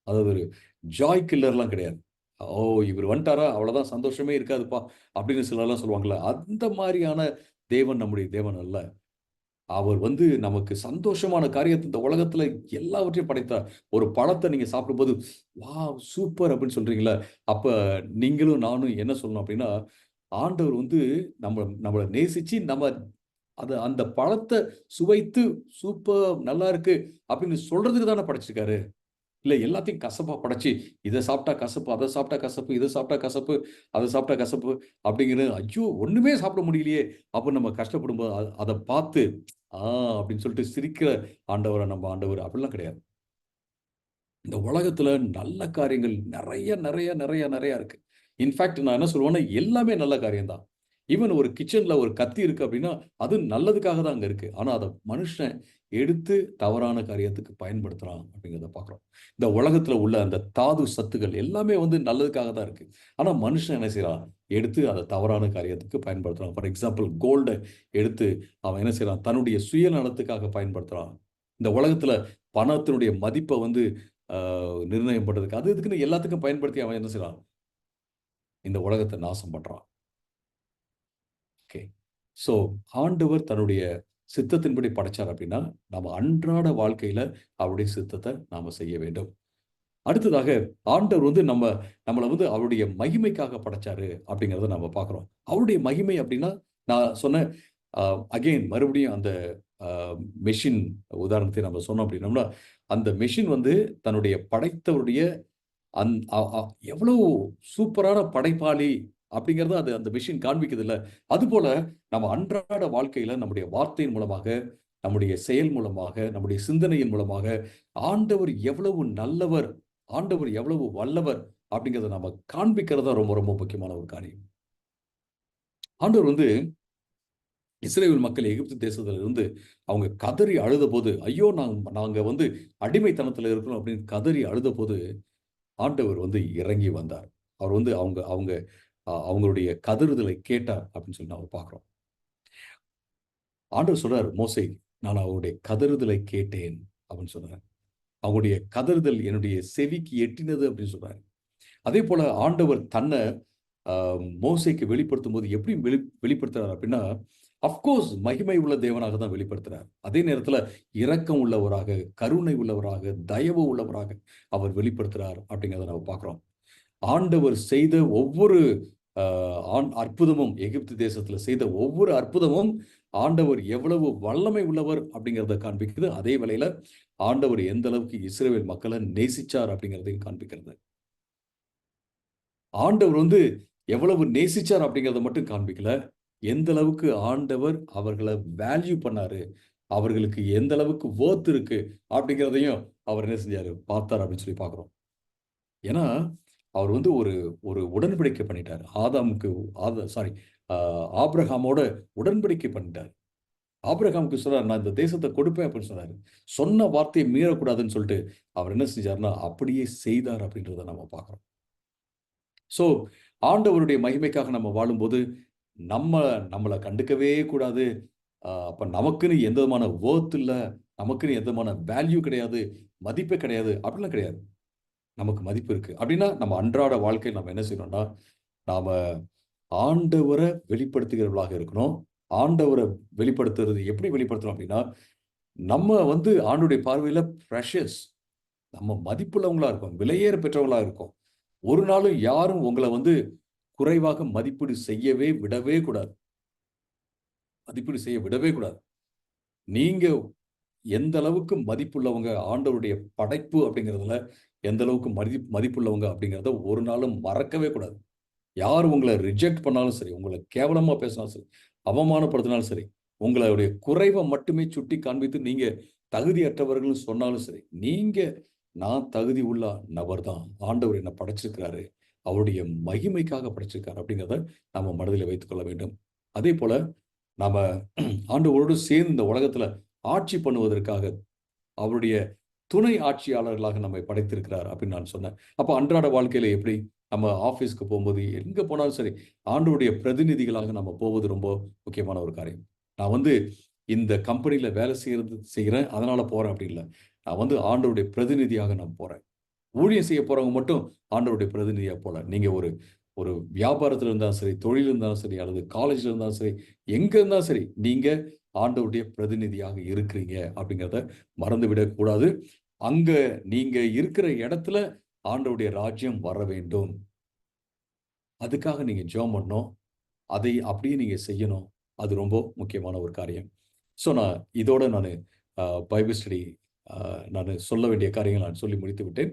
அதாவது ஒரு ஜாய் கில்லர்லாம் கிடையாது. "ஓ! இவரு வந்துட்டாரா, அவ்வளோதான் சந்தோஷமே இருக்காதுப்பா" அப்படின்னு சிலர்லாம் சொல்லுவாங்கல்ல. அந்த மாரியான தேவன் நம்முடைய தேவன் அல்ல. அவர் வந்து நமக்கு சந்தோஷமான காரியத்த இந்த உலகத்துல எல்லாவற்றையும் படைத்தார். ஒரு பழத்த நீங்க சாப்பிடும்போது, "வாவ்! சூப்பர்" அப்படின்னு சொல்றீங்கல்ல, அப்ப நீங்களும் நானும் என்ன சொல்லணும் அப்படின்னா, ஆண்டவர் வந்து நம்மள நேசிச்சு அந்த பழத்த சுவைத்து, "சூப்பர்! நல்லா இருக்கு" அப்படின்னு சொல்றதுக்கு தானே படைச்சிருக்காரு. இல்ல எல்லாத்தையும் கசப்பா படைச்சு, இத சாப்பிட்டா கசப்பு, அத சாப்பிட்டா கசப்பு, இத சாப்பிட்டா கசப்பு, அத சாப்பிட்டா கசப்பு அப்படிங்கிற ஐயோ! ஒண்ணுமே சாப்பிட முடியலையே! அப்ப நம்ம கஷ்டப்படும்போது அத பார்த்து, ஆ அப்படின்னு சொல்லிட்டு சிரிக்கிற ஆண்டவரா நம்ம ஆண்டவர் அப்படிலாம் கிடையாது. இந்த உலகத்துல நல்ல காரியங்கள் நெறைய, நெறைய, நெறைய, நெறைய இருக்கு. இன்ஃபாக்ட் நான் என்ன சொல்லுவேன்னா, எல்லாமே நல்ல காரியம் தான். ஈவன் ஒரு கிட்சன்ல ஒரு கத்தி இருக்கு அப்படின்னா, அது நல்லதுக்காக தான் அங்க இருக்கு. ஆனா அத மனுஷன் எடுத்து தவறான காரியத்துக்கு பயன்படுத்துறான் அப்படிங்கிறத பார்க்கிறோம். இந்த உலகத்துல உள்ள அந்த தாது சத்துக்கள் எல்லாமே வந்து நல்லதுக்காக தான் இருக்கு. ஆனா மனுஷன் என்ன செய்றான்? எடுத்து அத தவறான காரியத்துக்கு பயன்படுத்துறான். ஃபார் எக்ஸாம்பிள் கோல்ட எடுத்து அவன் என்ன செய்றான்? தன்னுடைய சுயநலத்துக்காக பயன்படுத்துறான். இந்த உலகத்துல பணத்தினுடைய மதிப்ப வந்து ஆ நிர்ணயம் பண்றதுக்கு, அது இதுக்குன்னு எல்லாத்துக்கும் பயன்படுத்தி அவன் என்ன செய்றான்? இந்த உலகத்த நாசம் பண்றான். ஓகே. ஸோ ஆண்டவர் தன்னுடைய சித்தத்தின்படி படைச்சார் அப்படின்னா, நம்ம அன்றாட வாழ்க்கையில அவருடைய சித்தத்த நாம செய்ய வேண்டும். அடுத்ததாக ஆண்டவர் வந்து நம்மள வந்து அவருடைய மகிமைக்காக படைச்சாரு அப்படிங்கிறத நம்ம பார்க்கிறோம். அவருடைய மகிமை அப்படின்னா, நான் சொன்ன அ அகைன் மறுபடியும் அந்த அ மெஷின் உதாரணத்தை நம்ம சொன்னோம் அப்படின்னோம்னா, அந்த மெஷின் வந்து தன்னுடைய படைத்தவருடைய அந் அ அ எவ்வளவு சூப்பரான படைப்பாளி அப்படிங்கிறத அது அந்த மெஷின் காண்பிக்குதுல்ல. அதுபோல நம்ம அன்றாட வாழ்க்கையில நம்முடைய வார்த்தையின் மூலமாக, நம்முடைய செயல் மூலமாக, நம்முடைய சிந்தனையின் மூலமாக ஆண்டவர் எவ்வளவு நல்லவர், ஆண்டவர் எவ்வளவு வல்லவர் அப்படிங்கிறத நம்ம காண்பிக்கிறது தான் ரொம்ப ரொம்ப முக்கியமான ஒரு காரியம். ஆண்டவர் வந்து இஸ்ரவேல் மக்கள் எகிப்து தேசத்துல இருந்து அவங்க கதறி அழுதபோது, ஐயோ! நாங்க வந்து அடிமைத்தனத்துல இருக்கிறோம் அப்படின்னு கதறி அழுதபோது ஆண்டவர் வந்து இறங்கி வந்தார். அவர் வந்து அவங்க அவங்க அவங்களுடைய கதறுதலை கேட்டார் அப்படின்னு சொல்லி நாம பார்க்கிறோம். ஆண்டவர் சொல்றார் மோசே, நான் அவருடைய கதறுதலை கேட்டேன் அப்படின்னு சொல்றார். அவங்களுடைய கதறுதல் என்னுடைய செவிக்கு எட்டினது அப்படின்னு சொல்றாரு. அதேபோல ஆண்டவர் தன்ன அ மோசேக்கு வெளிப்படுத்தும்போது எப்படி வெளிப்படுத்துறார் அப்படின்னா, அஃப்கோர்ஸ் மகிமை உள்ள தேவனாக தான் வெளிப்படுத்துறார். அதே நேரத்தில இரக்கம் உள்ளவராக, கருணை உள்ளவராக, தயவு உள்ளவராக அவர் வெளிப்படுத்துறார் அப்படிங்கிறத நம்ம பார்க்கிறோம். ஆண்டவர் செய்த ஒவ்வொரு அ அற்புதமும் எகிப்து தேசத்தில செய்த ஒவ்வொரு அற்புதமும், ஆண்டவர் எவ்வளவு வல்லமை உள்ளவர் அப்படிங்கிறத காண்பிக்குது. அதே வேளையில ஆண்டவர் எந்த அளவுக்கு இஸ்ரவேல் மக்கள நேசிச்சார் அப்படிங்கிறதையும் காண்பிக்கிறது. ஆண்டவர் வந்து எவ்வளவு நேசிச்சார் அப்படிங்கிறத மட்டும் காண்பிக்கல. எந்த அளவுக்கு ஆண்டவர் அவர்கள வேல்யூ பண்ணாரு. அவர்களுக்கு எந்த அளவுக்கு வொர்த் இருக்கு அப்படிங்கிறதையும் அவர் என்ன செஞ்சாரு? பார்த்தார் அப்படின்னு சொல்லி பார்க்கிறோம். ஏன்னா, அவர் வந்து ஒரு ஒரு உடன்படிக்கை பண்ணிட்டாரு. ஆதாமுக்கு சாரி ஆ ஆபிரகாமோட உடன்படிக்கை பண்ணிட்டாரு. ஆபிரகாமுக்கு சொல்றாரு, "நான் இந்த தேசத்த கொடுப்பேன்" அப்படின்னு சொன்னாரு. சொன்ன வார்த்தைய மீறக்கூடாதுன்னு சொல்லிட்டு, அவர் என்ன செஞ்சாருன்னா, அப்படியே செய்தார் அப்படின்றத நம்ம பார்க்கிறோம். ஸோ, ஆண்டவருடைய மகிமைக்காக நம்ம வாழும்போது, நம்ம நம்மள கண்டுக்கவே கூடாது. அப்ப நமக்குன்னு எந்த விதமான வொர்த் இல்ல. நமக்குன்னு எந்த விதமான வேல்யூ கிடையாது. மதிப்பே கிடையாது. அப்படிலாம் கிடையாது. நமக்கு மதிப்பு இருக்கு. அப்படின்னா, நம்ம அன்றாட வாழ்க்கையில நம்ம என்ன செய்யணும்னா, நாம ஆண்டவரை வெளிப்படுத்துகிறவர்களாக இருக்கணும். ஆண்டவரை வெளிப்படுத்துறது எப்படி வெளிப்படுத்துறோம் அப்படின்னா, நம்ம வந்து ஆண்டவருடைய பார்வையில பிரஷியஸ். நம்ம மதிப்புள்ளவங்களா இருக்கோம். விலையேற பெற்றவங்களா இருக்கோம். ஒரு நாளும் யாரும் உங்கள வந்து குறைவாக மதிப்பீடு செய்யவே விடவே கூடாது. மதிப்பீடு செய்ய விடவே கூடாது. நீங்க எந்த அளவுக்கு மதிப்புள்ளவங்க, ஆண்டவருடைய படைப்பு அப்படிங்கிறதுல எந்த அளவுக்கு மதிப்புள்ளவங்க அப்படிங்கிறத ஒரு நாளும் மறக்கவே கூடாது. யார் உங்கள ரிஜெக்ட் பண்ணாலும் சரி, உங்கள கேவலமா பேசினாலும் சரி, அவமானப்படுத்தினாலும் சரி, உங்களுடைய குறைவ மட்டுமே சுட்டி காண்பித்து நீங்க தகுதியற்றவர்கள்னு சொன்னாலும் சரி, நான் தகுதி உள்ள நபர் தான். ஆண்டவர் என்ன படைச்சிருக்கிறாரு. அவருடைய மகிமைக்காக படைச்சிருக்காரு அப்படிங்கிறத நம்ம மனதில வைத்துக் கொள்ள வேண்டும். அதேபோல நாம ஆண்டவரோடு சேர்ந்து இந்த உலகத்துல ஆட்சி பண்ணுவதற்காக அவருடைய துணை ஆட்சியாளர்களாக நம்மை படைத்திருக்கிறார் அப்படின்னு நான் சொன்னேன். அப்ப அன்றாட வாழ்க்கையில எப்படி நம்ம ஆபீஸ்க்கு போகும்போது எங்க போனாலும் சரி, ஆண்டவருடைய பிரதிநிதிகளாக நம்ம போவது ரொம்ப முக்கியமான ஒரு காரியம். நான் வந்து இந்த கம்பெனில வேலை செய்றேன். அதனால போறேன் அப்படி இல்ல. நான் வந்து ஆண்டவருடைய பிரதிநிதியாக நான் போறேன். ஊழியம் செய்ய போறவங்க மட்டும் ஆண்டவருடைய பிரதிநிதியா போல. நீங்க ஒரு ஒரு வியாபாரத்துல இருந்தாலும் சரி, தொழில் இருந்தாலும் சரி, அல்லது காலேஜ்ல இருந்தாலும் சரி, எங்க இருந்தாலும் சரி, நீங்க ஆண்டவருடைய பிரதிநிதியாக இருக்கிறீங்க அப்படிங்கிறத மறந்துவிடக் கூடாது. அங்க நீங்க இருக்கிற இடத்துல ஆண்டவருடைய ராஜ்யம் வர வேண்டும். அதுக்காக நீங்க ஜெபம் பண்ணணும். அதை அப்படியே நீங்க செய்யணும். அது ரொம்ப முக்கியமான ஒரு காரியம். ஸோ நான் இதோட நானு அ பைபிள் ஸ்டடி நானு சொல்ல வேண்டிய காரியங்கள நான் சொல்லி முடித்து விட்டேன்.